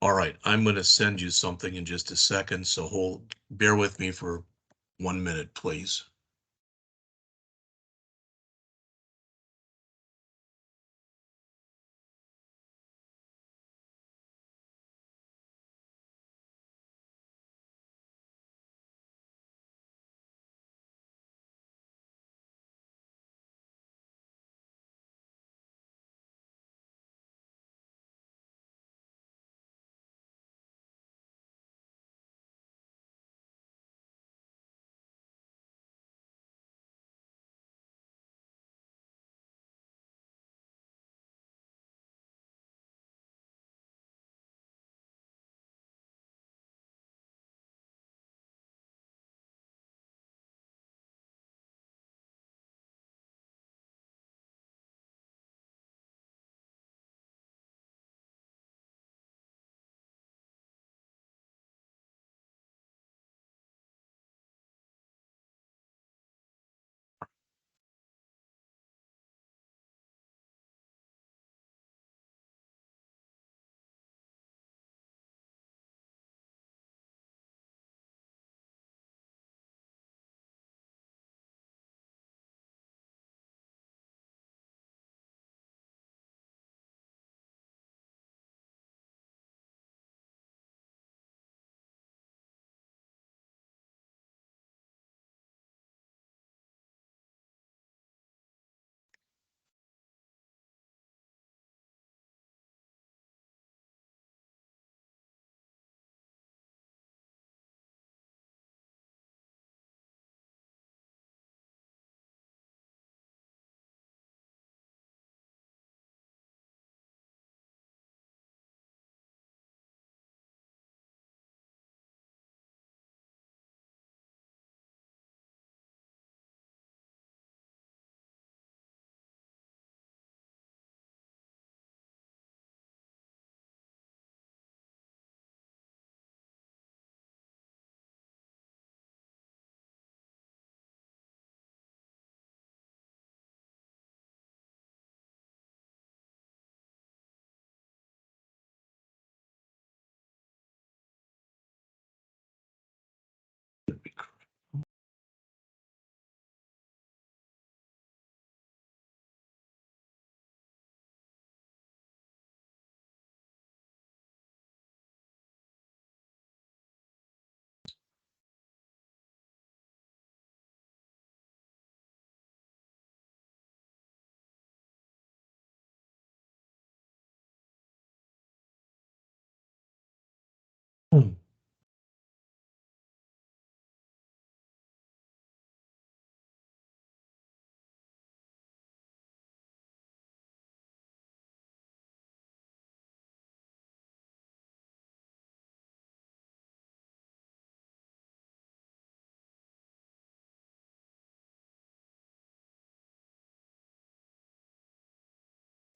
All right, I'm going to send you something in just a second, so bear with me for 1 minute, please.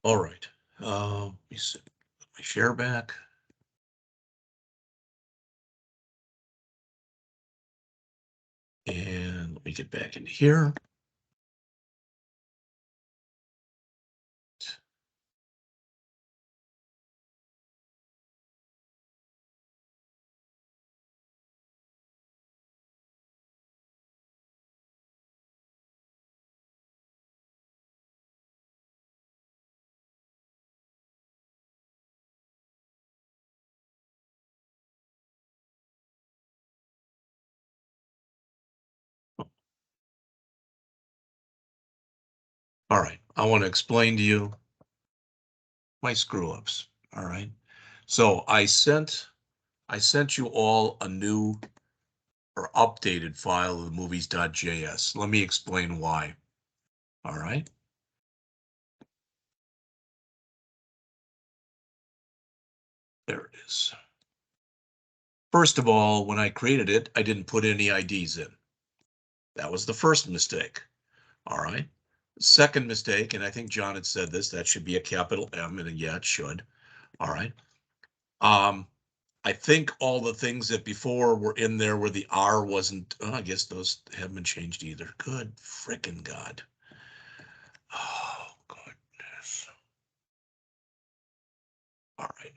All right, let me set my share back. And let me get back in here. All right, I want to explain to you my screw ups. All right. So I sent you all a new or updated file of the movies.js. Let me explain why. All right. There it is. First of all, when I created it, I didn't put any IDs in. That was the first mistake. All right. Second mistake, and I think John had said this, that should be a capital M, and yeah, it should. All right. I think all the things that before were in there where the R wasn't, I guess those haven't been changed either. Good frickin' God. Oh, goodness. All right.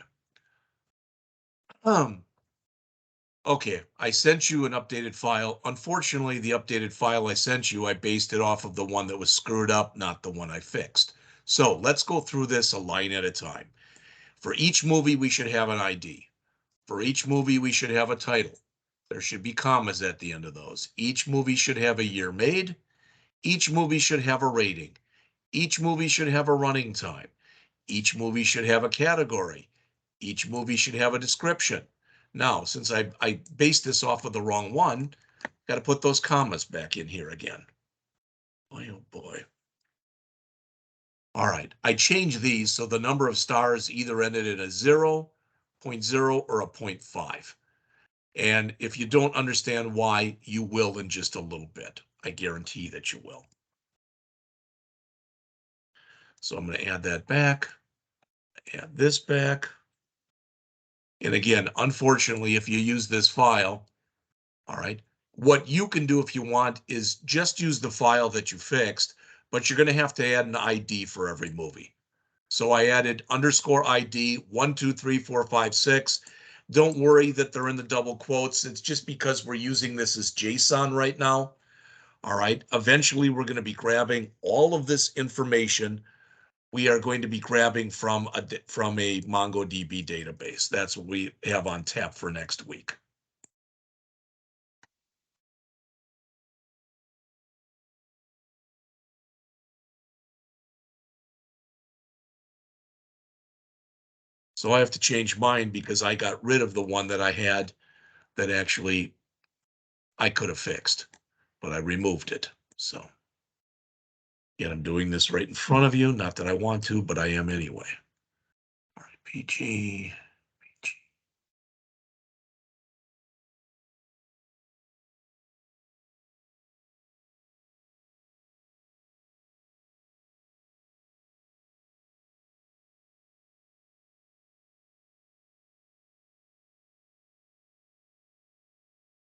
Okay, I sent you an updated file. Unfortunately, the updated file I sent you, I based it off of the one that was screwed up, not the one I fixed. So let's go through this a line at a time. For each movie, we should have an ID. For each movie, we should have a title. There should be commas at the end of those. Each movie should have a year made. Each movie should have a rating. Each movie should have a running time. Each movie should have a category. Each movie should have a description. Now, since I based this off of the wrong one, got to put those commas back in here again. Boy, oh boy. All right, I changed these so the number of stars either ended in a 0, 0.0, or a 0.5. And if you don't understand why, you will in just a little bit. I guarantee that you will. So I'm going to add that back, add this back. And again, unfortunately, if you use this file, all right, what you can do if you want is just use the file that you fixed, but you're going to have to add an ID for every movie. So I added _ID 1, 2, 3, 4, 5, 6. Don't worry that they're in the double quotes. It's just because we're using this as JSON right now. All right. Eventually, we're going to be grabbing all of this information. We are going to be grabbing from a MongoDB database. That's what we have on tap for next week. So I have to change mine because I got rid of the one that I had that actually I could have fixed, but I removed it. So yet I'm doing this right in front of you. Not that I want to, but I am anyway. All right, PG.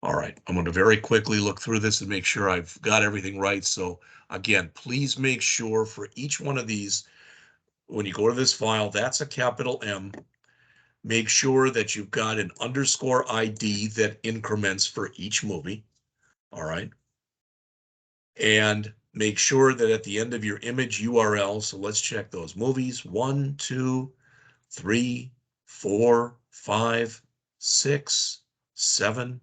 All right, I'm going to very quickly look through this and make sure I've got everything right. So again, please make sure for each one of these, when you go to this file, that's a capital M. Make sure that you've got an _ID that increments for each movie. All right. And make sure that at the end of your image URL, so let's check those movies, 1, 2, 3, 4, 5, 6, 7,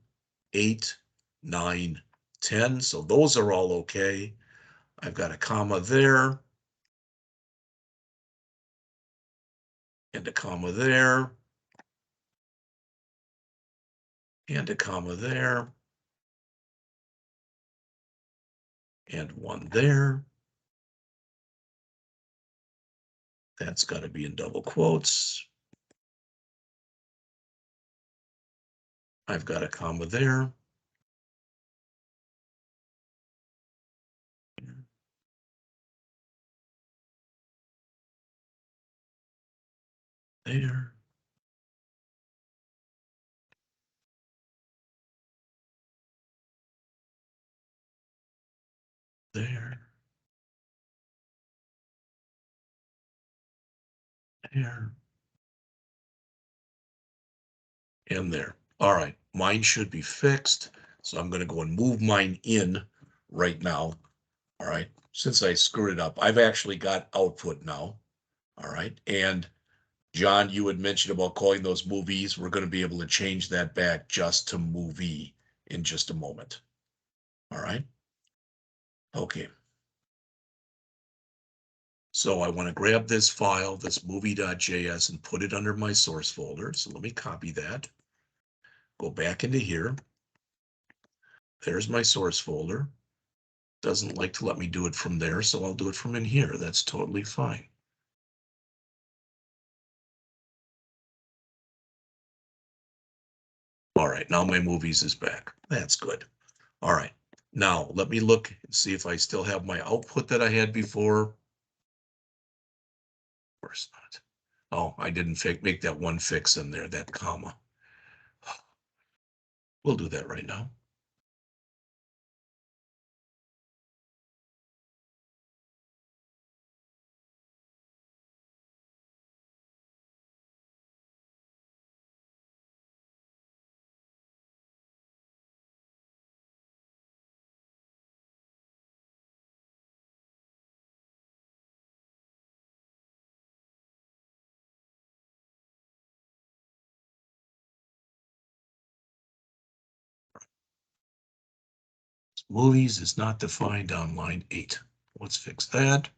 8, 9, 10. So those are all okay. I've got a comma there and a comma there and a comma there and one there. That's got to be in double quotes. I've got a comma there. There. There. There. And there. All right, mine should be fixed. So I'm going to go and move mine in right now. All right, since I screwed it up, I've actually got output now. All right, and John, you had mentioned about calling those movies. We're going to be able to change that back just to movie in just a moment. All right. Okay. So I want to grab this file, this movie.js, and put it under my source folder. So let me copy that. Go back into here. There's my source folder. Doesn't like to let me do it from there, so I'll do it from in here. That's totally fine. All right, now my movies is back. That's good. All right, now let me look and see if I still have my output that I had before. Of course not. Oh, I didn't make that one fix in there, that comma. We'll do that right now. Movies is not defined on line 8. Let's fix that.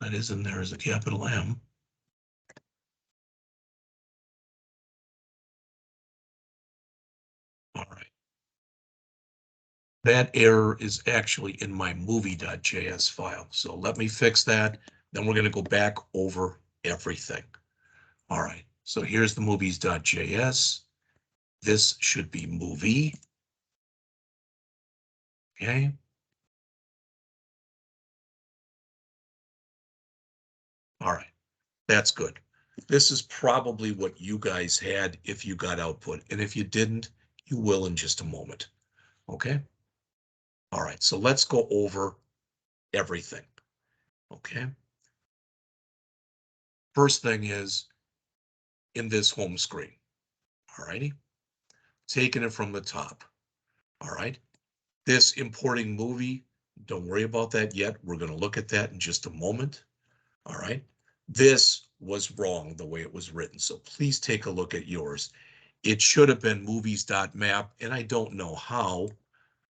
That is in there as a capital M. All right. That error is actually in my movie.js file. So let me fix that. Then we're going to go back over everything. All right. So here's the movies.js. This should be movie. Okay. All right. That's good. This is probably what you guys had if you got output. And if you didn't, you will in just a moment. Okay. All right. So let's go over everything. Okay. First thing is in this home screen. All righty. Taking it from the top. All right. This importing movie, don't worry about that yet. We're going to look at that in just a moment. All right. This was wrong the way it was written. So please take a look at yours. It should have been movies.map, and I don't know how,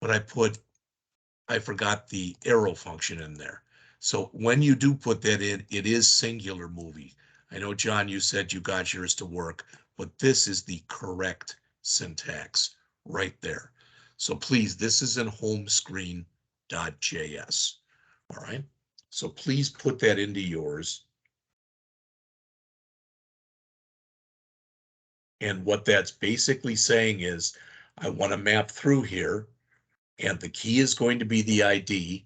but I forgot the arrow function in there. So when you do put that in, it is singular movie. I know, John, you said you got yours to work, but this is the correct syntax right there. So please, this is in home screen.js. All right. So please put that into yours. And what that's basically saying is, I want to map through here, and the key is going to be the ID.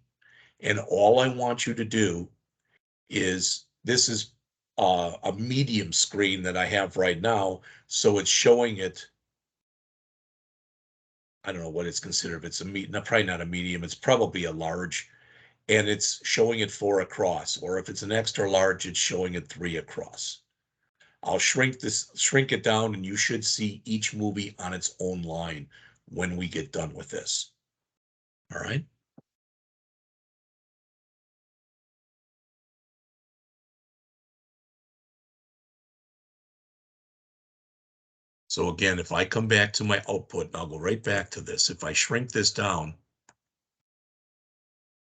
And all I want you to do is, this is a medium screen that I have right now. So it's showing it, I don't know what it's considered. If it's probably not a medium, it's probably a large. And it's showing it 4 across. Or if it's an extra large, it's showing it 3 across. I'll shrink it down, and you should see each movie on its own line when we get done with this. All right. So again, if I come back to my output, and I'll go right back to this. If I shrink this down,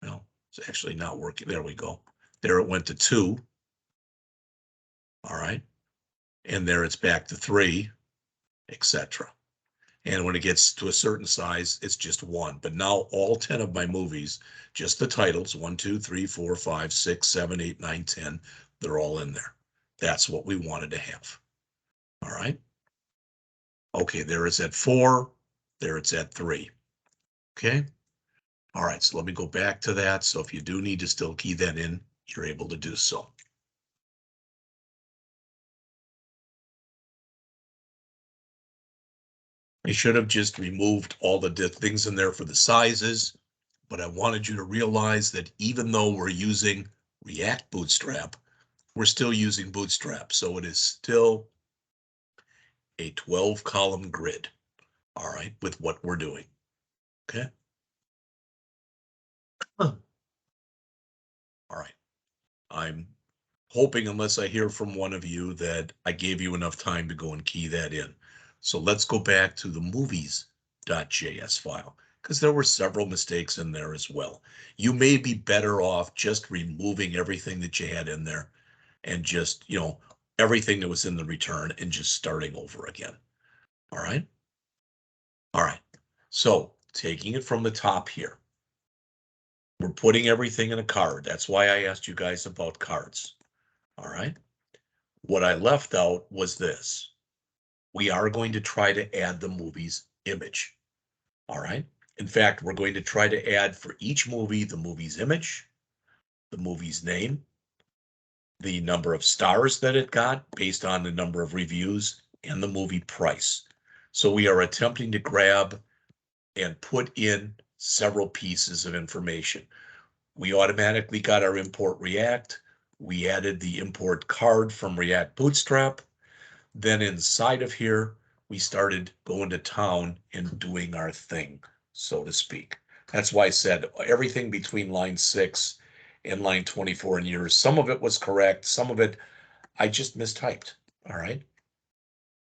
well, it's actually not working. There we go. There it went to 2. All right. And there it's back to 3, etc. And when it gets to a certain size, it's just 1. But now all 10 of my movies, just the titles, 1, 2, 3, 4, 5, 6, 7, 8, 9, 10, they're all in there. That's what we wanted to have. All right. Okay, there it's at 4. There it's at 3. Okay. All right, so let me go back to that. So if you do need to still key that in, you're able to do so. I should have just removed all the things in there for the sizes, but I wanted you to realize that even though we're using React Bootstrap, we're still using Bootstrap. So it is still a 12-column grid, all right, with what we're doing, okay? All right, I'm hoping, unless I hear from one of you, that I gave you enough time to go and key that in. So let's go back to the movies.js file, because there were several mistakes in there as well. You may be better off just removing everything that you had in there and just, everything that was in the return and just starting over again. All right. All right. So taking it from the top here, we're putting everything in a card. That's why I asked you guys about cards. All right. What I left out was this. We are going to try to add the movie's image. All right. In fact, we're going to try to add for each movie the movie's image, the movie's name, the number of stars that it got based on the number of reviews, and the movie price. So we are attempting to grab and put in several pieces of information. We automatically got our import React. We added the import card from React Bootstrap. Then inside of here, we started going to town and doing our thing, so to speak. That's why I said everything between line 6 and line 24 in yours. Some of it was correct. Some of it I just mistyped. All right.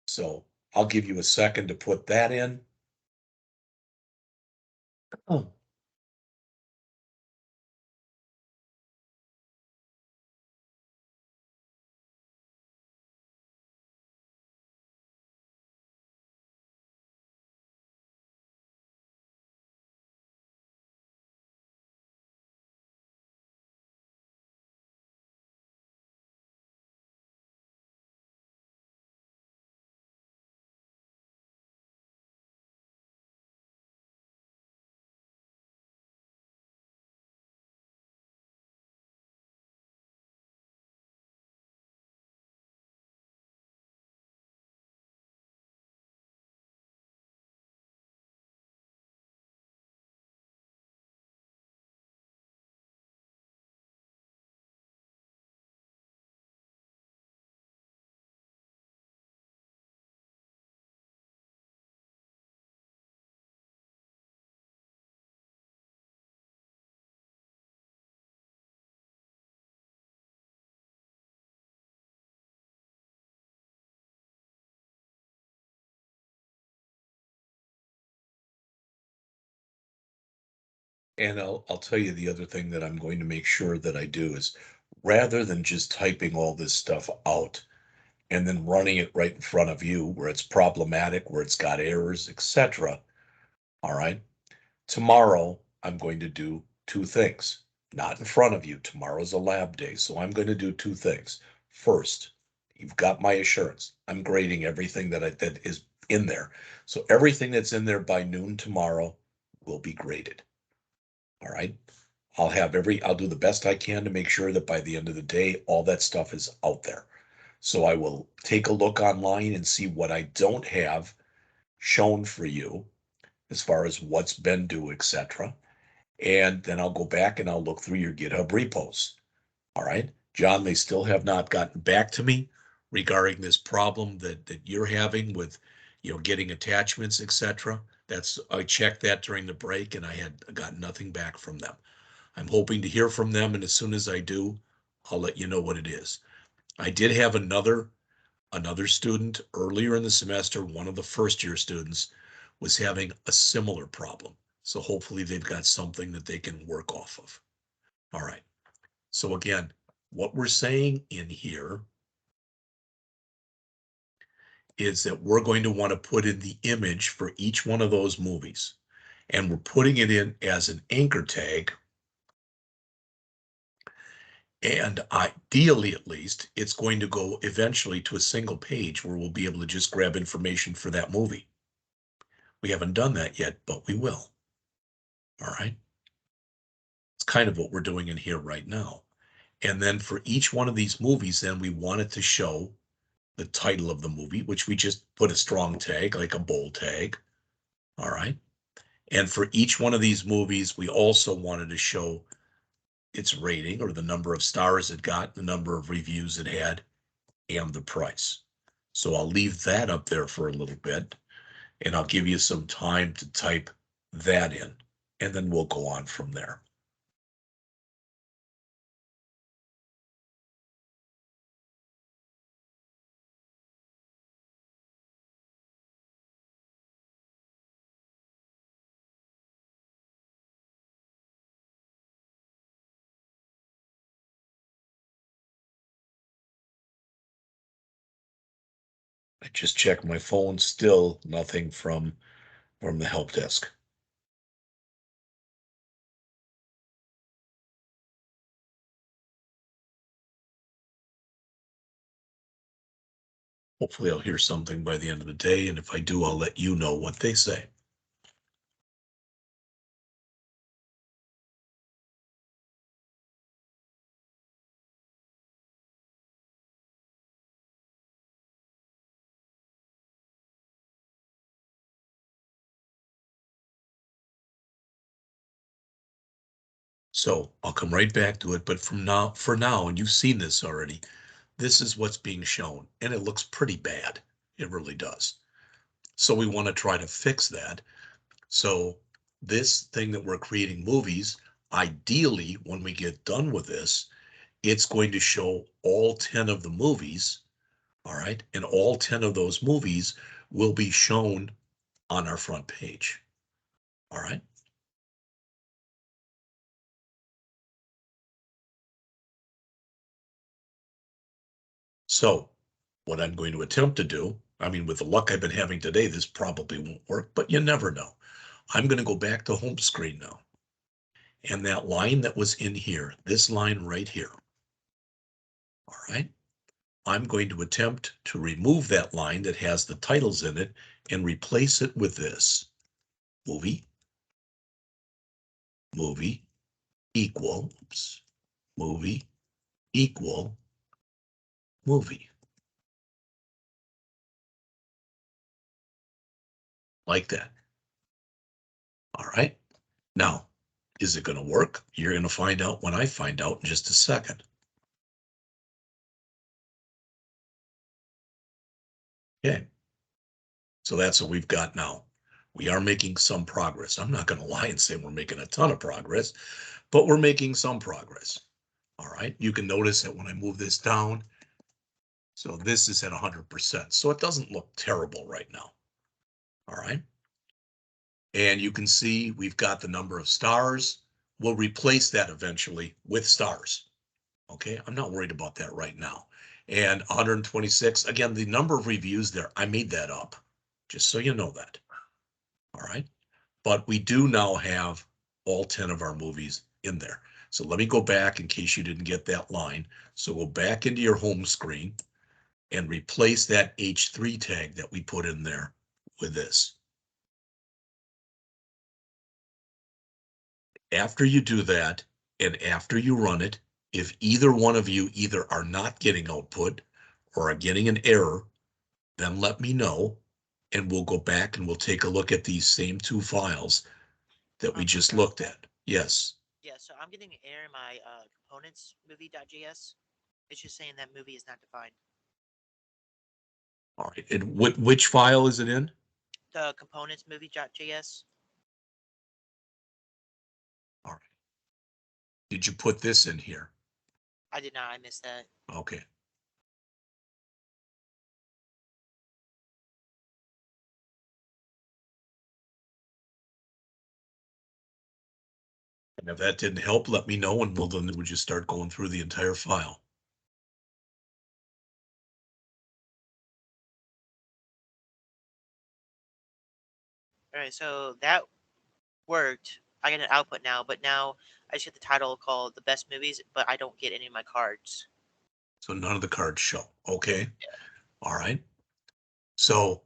So I'll give you a second to put that in. Oh. And I'll tell you the other thing that I'm going to make sure that I do is rather than just typing all this stuff out and then running it right in front of you where it's problematic, where it's got errors, etc. All right. Tomorrow, I'm going to do two things. Not in front of you. Tomorrow's a lab day. So I'm going to do two things. First, you've got my assurance. I'm grading everything that is in there. So everything that's in there by noon tomorrow will be graded. All right. I'll do the best I can to make sure that by the end of the day, all that stuff is out there. So I will take a look online and see what I don't have shown for you as far as what's been due, etc. And then I'll go back and I'll look through your GitHub repos. All right. John, they still have not gotten back to me regarding this problem that you're having with, getting attachments, etc. I checked that during the break and I had got nothing back from them. I'm hoping to hear from them, and as soon as I do, I'll let you know what it is. I did have another student earlier in the semester, one of the first year students was having a similar problem. So hopefully they've got something that they can work off of. All right. So again, what we're saying in here is that we're going to want to put in the image for each one of those movies. And we're putting it in as an anchor tag. And ideally, at least, it's going to go eventually to a single page where we'll be able to just grab information for that movie. We haven't done that yet, but we will. All right. It's kind of what we're doing in here right now. And then for each one of these movies, then we want it to show the title of the movie, which we just put a strong tag, like a bold tag. All right. And for each one of these movies, we also wanted to show its rating or the number of stars it got, the number of reviews it had, and the price. So I'll leave that up there for a little bit, and I'll give you some time to type that in, and then we'll go on from there. I just checked my phone, still nothing from the help desk. Hopefully I'll hear something by the end of the day, and if I do, I'll let you know what they say. So I'll come right back to it, but for now, and you've seen this already, this is what's being shown, and it looks pretty bad. It really does. So we want to try to fix that. So this thing that we're creating movies, ideally, when we get done with this, it's going to show all 10 of the movies. All right. And all 10 of those movies will be shown on our front page. All right. So what I'm going to attempt to do, I mean, with the luck I've been having today, this probably won't work, but you never know. I'm going to go back to home screen now. And that line that was in here, this line right here. All right. I'm going to attempt to remove that line that has the titles in it and replace it with this. Movie, movie, equal, oops, movie, equal, movie. Like that. All right. Now, is it going to work? You're going to find out when I find out in just a second. Okay. So that's what we've got now. We are making some progress. I'm not going to lie and say we're making a ton of progress, but we're making some progress. All right. You can notice that when I move this down, so this is at 100%. So it doesn't look terrible right now. All right. And you can see we've got the number of stars. We'll replace that eventually with stars. Okay, I'm not worried about that right now. And 126, again, the number of reviews there, I made that up, just so you know that. All right, but we do now have all 10 of our movies in there. So let me go back in case you didn't get that line. So go back into your home screen and replace that H3 tag that we put in there with this. After you do that, and after you run it, if either one of you either are not getting output or are getting an error, then let me know, and we'll go back and we'll take a look at these same two files that we just looked at. Yes. Yeah, so I'm getting an error in my components movie.js. It's just saying that movie is not defined. All right. And which file is it in? The components movie.js. All right. Did you put this in here? I did not. I missed that. Okay. And if that didn't help, let me know, and then we'll just start going through the entire file. All right, so that worked. I get an output now, but now I just get the title called "The Best Movies," but I don't get any of my cards. So none of the cards show. Okay. All right. So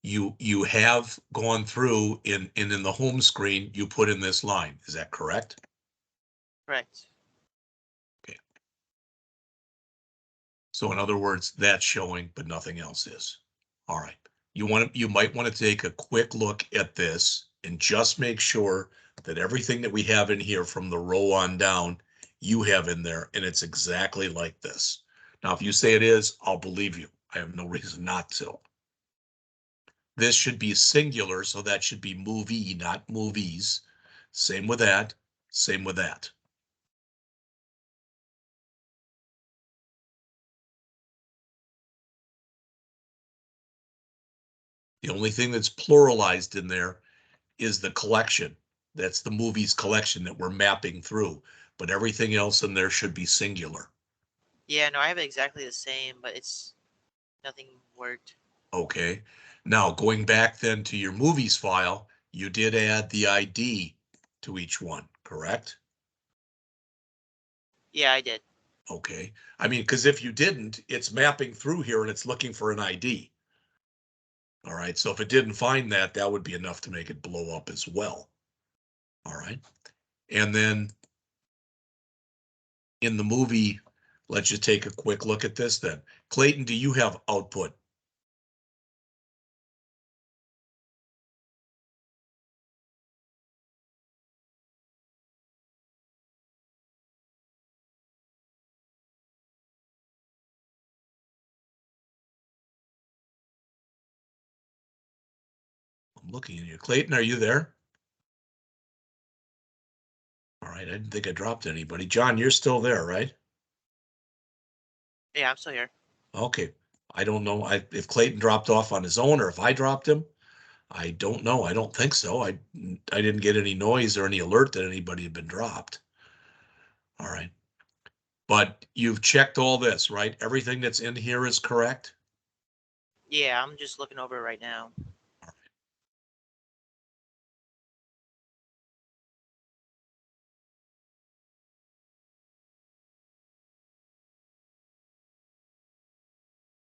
you have gone through in the home screen, you put in this line. Is that correct? Correct. Okay. So in other words, that's showing, but nothing else is. All right. You might want to take a quick look at this and just make sure that everything that we have in here from the row on down, you have in there, and it's exactly like this. Now, if you say it is, I'll believe you. I have no reason not to. This should be singular, so that should be movie, not movies. Same with that, same with that. The only thing that's pluralized in there is the collection. That's the movies collection that we're mapping through, but everything else in there should be singular. Yeah, no, I have exactly the same, but it's nothing worked. Okay. Now going back then to your movies file, you did add the ID to each one, correct? Yeah, I did. Okay. I mean, because if you didn't, it's mapping through here and it's looking for an ID. All right. So if it didn't find that, that would be enough to make it blow up as well. All right. And then in the movie, let's just take a quick look at this then. Clayton, do you have output? I'm looking at you. Clayton, are you there? All right. I didn't think I dropped anybody. John, you're still there, right? Yeah, I'm still here. Okay. I don't know if Clayton dropped off on his own or if I dropped him. I don't know. I don't think so. I didn't get any noise or any alert that anybody had been dropped. All right. But you've checked all this, right? Everything that's in here is correct? Yeah, I'm just looking over it right now.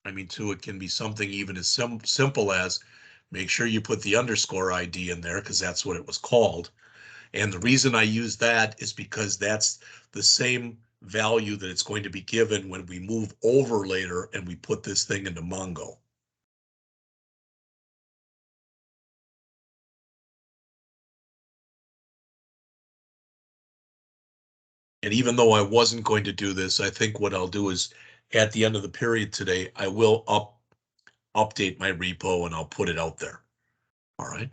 I mean, too, it can be something even as simple as make sure you put the underscore ID in there because that's what it was called. And the reason I use that is because that's the same value that it's going to be given when we move over later and we put this thing into Mongo. And even though I wasn't going to do this, I think what I'll do is at the end of the period today, I will update my repo and I'll put it out there. All right.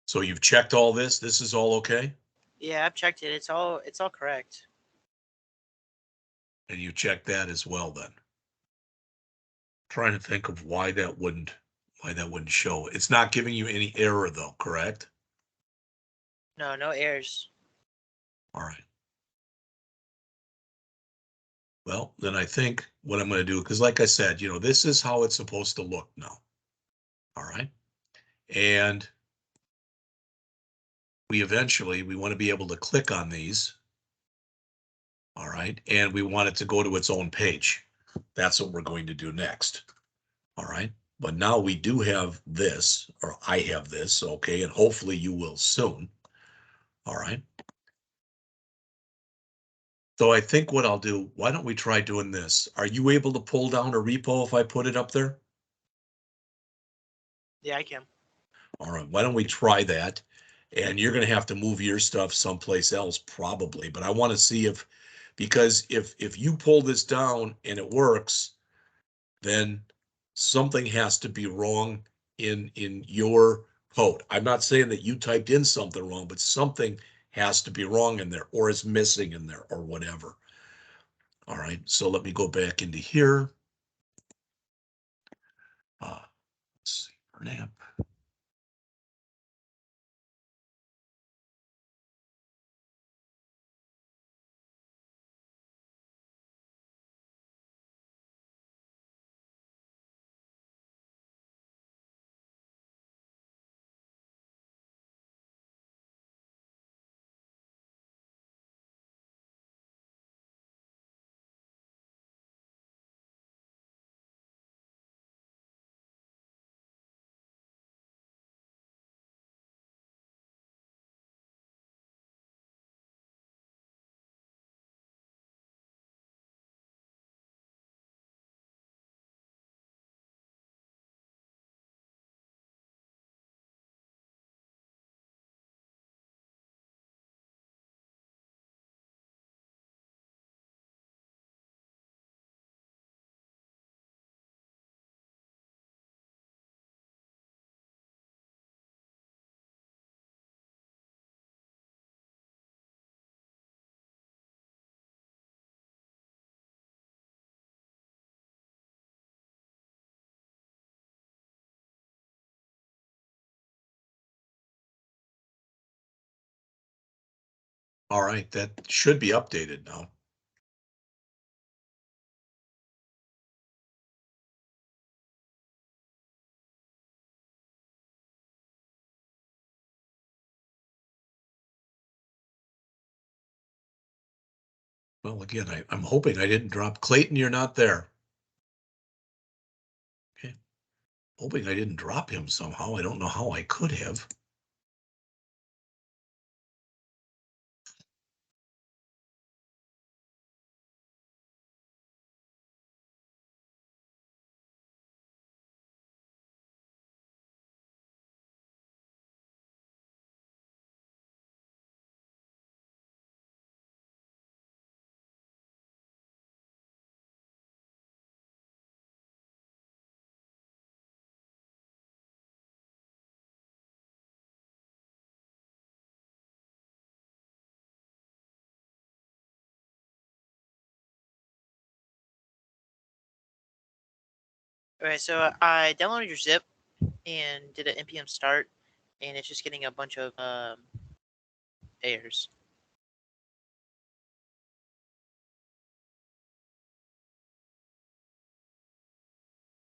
So you've checked all this. This is all okay. Yeah, I've checked it. It's all correct. And you checked that as well then. Trying to think of why that wouldn't show. It's not giving you any error though, correct? No, no errors. All right. Well, then I think what I'm going to do, because like I said, this is how it's supposed to look now. All right. And we want to be able to click on these. All right. And we want it to go to its own page. That's what we're going to do next. All right. But now we do have this, or I have this. Okay. And hopefully you will soon. All right. So I think what I'll do, why don't we try doing this? Are you able to pull down a repo if I put it up there? Yeah, I can. All right, why don't we try that? And you're going to have to move your stuff someplace else probably, but I want to see because if you pull this down and it works, then something has to be wrong in your code. I'm not saying that you typed in something wrong, but something has to be wrong in there or is missing in there or whatever. All right, so let me go back into here. Let's see, MERN app. All right, that should be updated now. Well, again, I'm hoping I didn't drop Clayton. You're not there. Okay. Hoping I didn't drop him somehow. I don't know how I could have. All right, so I downloaded your zip and did an npm start, and it's just getting a bunch of errors.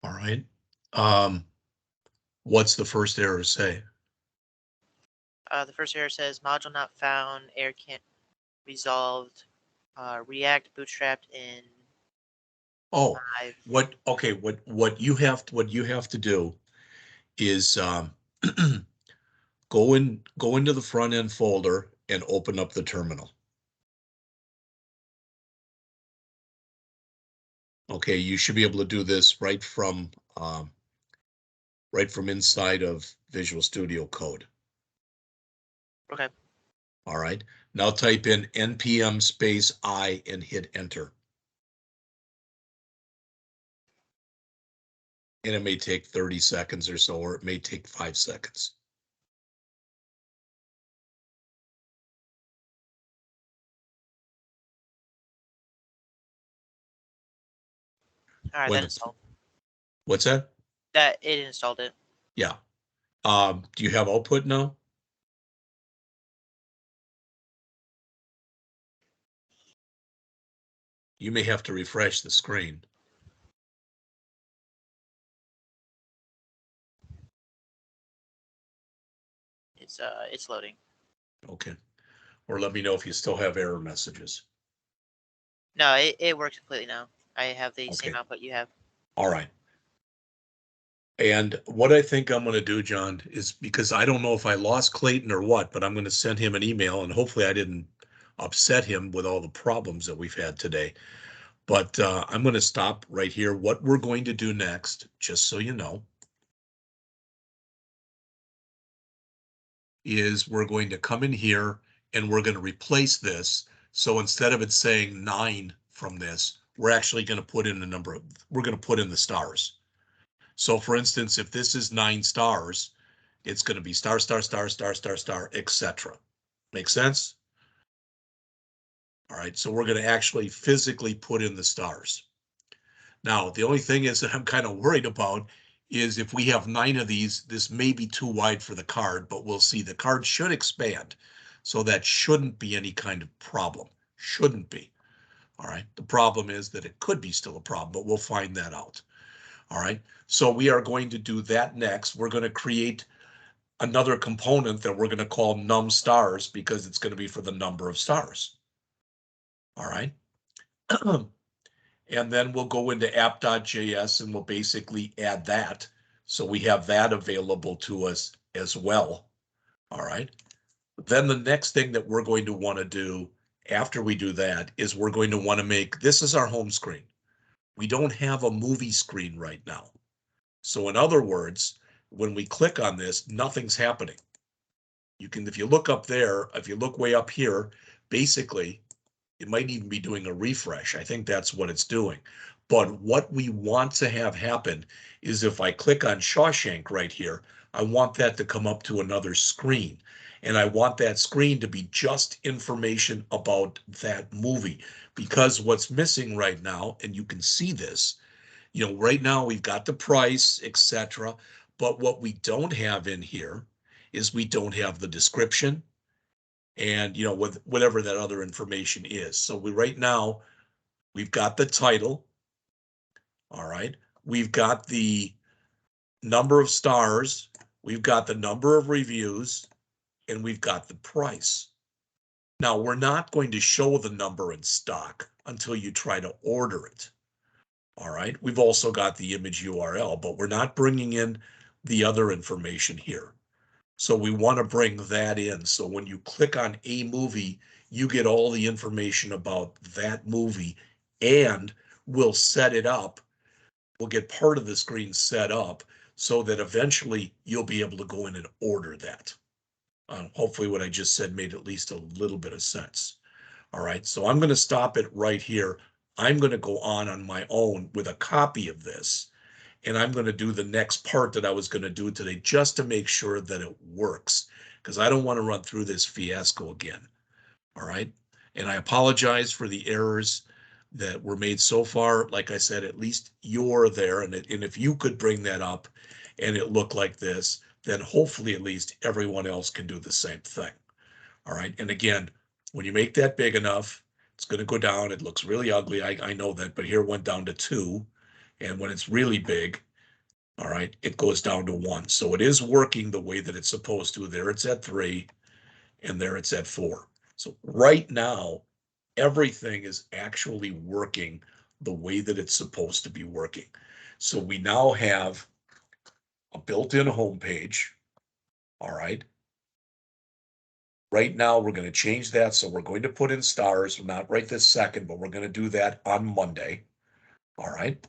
All right. What's the first error say? The first error says module not found, error can't resolved, React bootstrapped in Oh, 5. okay, what you have to do is go into the front end folder and open up the terminal. Okay, you should be able to do this right from inside of Visual Studio Code. Okay. All right. Now type in npm space I and hit enter. And it may take 30 seconds or so, or it may take 5 seconds. All right, When that the, installed. what's that? That it installed it. Yeah. Do you have output now? You may have to refresh the screen. It's loading. Okay. Or let me know if you still have error messages. No, it works completely now. I have the same Okay. output you have. All right. And what I think I'm going to do, John, is because I don't know if I lost Clayton or what, but I'm going to send him an email and hopefully I didn't upset him with all the problems that we've had today. But I'm going to stop right here. What we're going to do next, just so you know, is we're going to come in here and we're going to replace this. So instead of it saying 9 from this, we're actually going to put in we're going to put in the stars. So for instance, if this is 9 stars, it's going to be star, star, star, star, star, star, etc. Make sense? All right, so we're going to actually physically put in the stars. Now, the only thing is that I'm kind of worried about is if we have 9 of these, this may be too wide for the card, but we'll see. The card should expand. So that shouldn't be any kind of problem. Shouldn't be. All right. The problem is that it could be still a problem, but we'll find that out. All right. So we are going to do that next. We're going to create another component that we're going to call num stars because it's going to be for the number of stars. All right. And then we'll go into app.js and we'll basically add that. So we have that available to us as well. All right. Then the next thing that we're going to want to do after we do that is we're going to want to make, this is our home screen. We don't have a movie screen right now. So in other words, when we click on this, nothing's happening. You can, if you look up there, if you look way up here, basically it might even be doing a refresh. I think that's what it's doing. But what we want to have happen is if I click on Shawshank right here, I want that to come up to another screen. And I want that screen to be just information about that movie. Because what's missing right now, and you can see this, right now we've got the price, etc. But what we don't have in here is we don't have the description and with whatever that other information is. So right now we've got the title. All right. We've got the number of stars, we've got the number of reviews, and we've got the price. Now we're not going to show the number in stock until you try to order it. All right. We've also got the image URL, but we're not bringing in the other information here. So we want to bring that in. So when you click on a movie, you get all the information about that movie and we'll set it up. We'll get part of the screen set up so that eventually you'll be able to go in and order that. Hopefully what I just said made at least a little bit of sense. All right, so I'm going to stop it right here. I'm going to go on my own with a copy of this and I'm going to do the next part that I was going to do today just to make sure that it works because I don't want to run through this fiasco again. All right. And I apologize for the errors that were made so far. Like I said, at least you're there. And if you could bring that up and it looked like this, then hopefully at least everyone else can do the same thing. All right. And again, when you make that big enough, it's going to go down. It looks really ugly. I know that, but here it went down to 2. And when it's really big, All right, it goes down to 1. So it is working the way that it's supposed to. There it's at 3, and there it's at 4. So right now, everything is actually working the way that it's supposed to be working. So we now have a built-in homepage. All right. Right now, we're going to change that. So we're going to put in stars, not right this second, but we're going to do that on Monday. All right.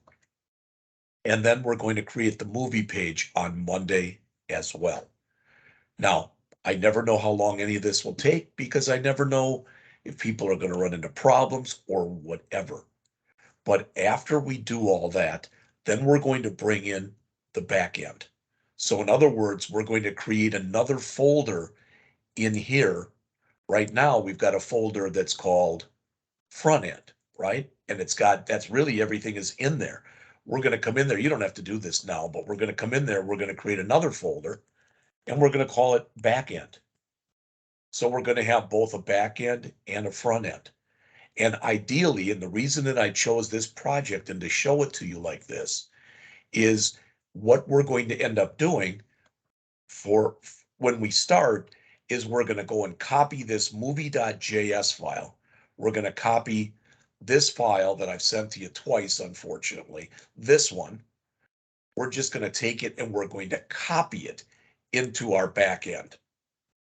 And then we're going to create the movie page on Monday as well. Now, I never know how long any of this will take because I never know if people are going to run into problems or whatever. But after we do all that, then we're going to bring in the back end. So in other words, we're going to create another folder in here. Right now, we've got a folder that's called front end, right? And it's got, that's really everything is in there. We're going to come in there. You don't have to do this now, but we're going to come in there. We're going to create another folder and we're going to call it back end. So we're going to have both a back end and a front end. And ideally, and the reason that I chose this project and to show it to you like this is what we're going to end up doing for when we start is we're going to go and copy this movie.js file. We're going to copy this file that I've sent to you twice, unfortunately. This one, we're just going to take it and we're going to copy it into our back end.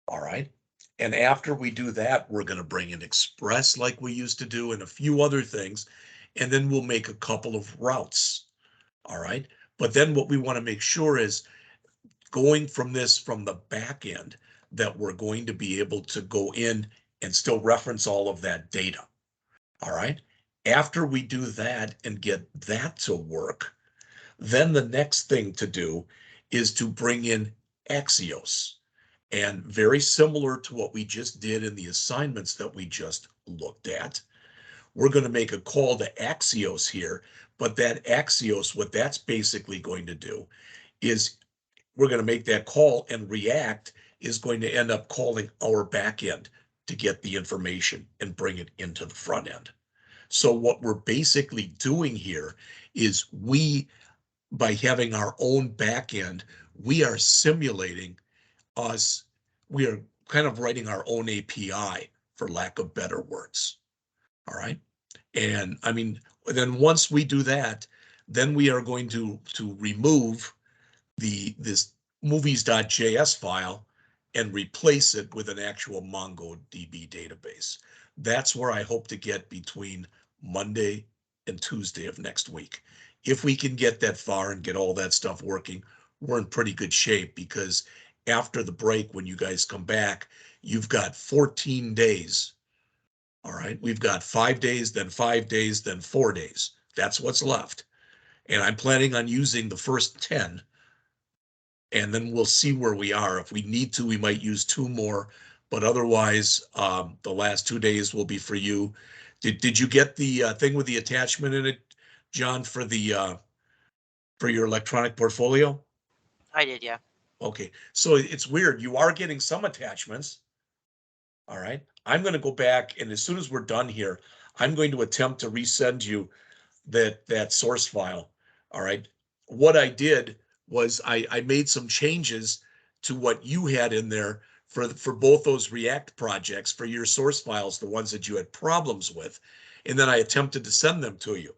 All right. And after we do that, we're going to bring in Express like we used to do and a few other things. And then we'll make a couple of routes. All right. But then what we want to make sure is going from this from the back end that we're going to be able to go in and still reference all of that data. All right. After we do that and get that to work, then the next thing to do is to bring in Axios. And very similar to what we just did in the assignments that we just looked at, we're going to make a call to Axios here. But that Axios, what that's basically going to do is we're going to make that call, and React is going to end up calling our back end to get the information and bring it into the front end. So what we're basically doing here is by having our own back end, we are simulating us, we are kind of writing our own API, for lack of better words. All right. And I mean, then once we do that, then we are going to remove this movies.js file and replace it with an actual MongoDB database. That's where I hope to get between Monday and Tuesday of next week. If we can get that far and get all that stuff working, we're in pretty good shape because after the break, when you guys come back, you've got 14 days. All right. We've got 5 days, then 5 days, then 4 days. That's what's left. And I'm planning on using the first 10, and then we'll see where we are. If we need to, we might use 2 more, but otherwise, the last 2 days will be for you. Did you get the thing with the attachment in it, John, for your electronic portfolio? I did, yeah. Okay, so it's weird. You are getting some attachments. All right. I'm going to go back, and as soon as we're done here, I'm going to attempt to resend you that source file. All right. What I did was I made some changes to what you had in there for both those React projects for your source files, the ones that you had problems with, and then I attempted to send them to you.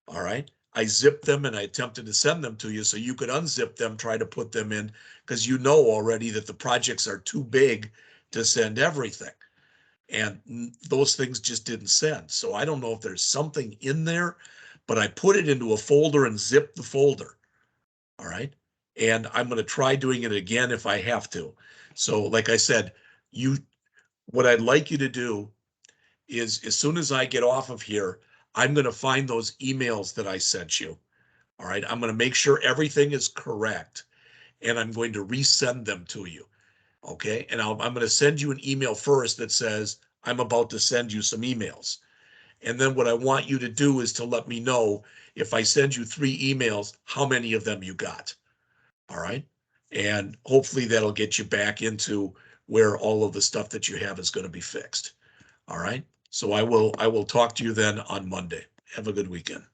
All right. I zipped them and I attempted to send them to you so you could unzip them, try to put them in, because you know already that the projects are too big to send everything. And those things just didn't send. So I don't know if there's something in there, but I put it into a folder and zipped the folder. All right. And I'm going to try doing it again if I have to. So like I said, what I'd like you to do is as soon as I get off of here, I'm going to find those emails that I sent you. All right. I'm going to make sure everything is correct and I'm going to resend them to you. Okay. And I'm going to send you an email first that says, I'm about to send you some emails. And then what I want you to do is to let me know if I send you 3 emails, how many of them you got. All right. And hopefully that'll get you back into where all of the stuff that you have is going to be fixed. All right. So I will talk to you then on Monday. Have a good weekend.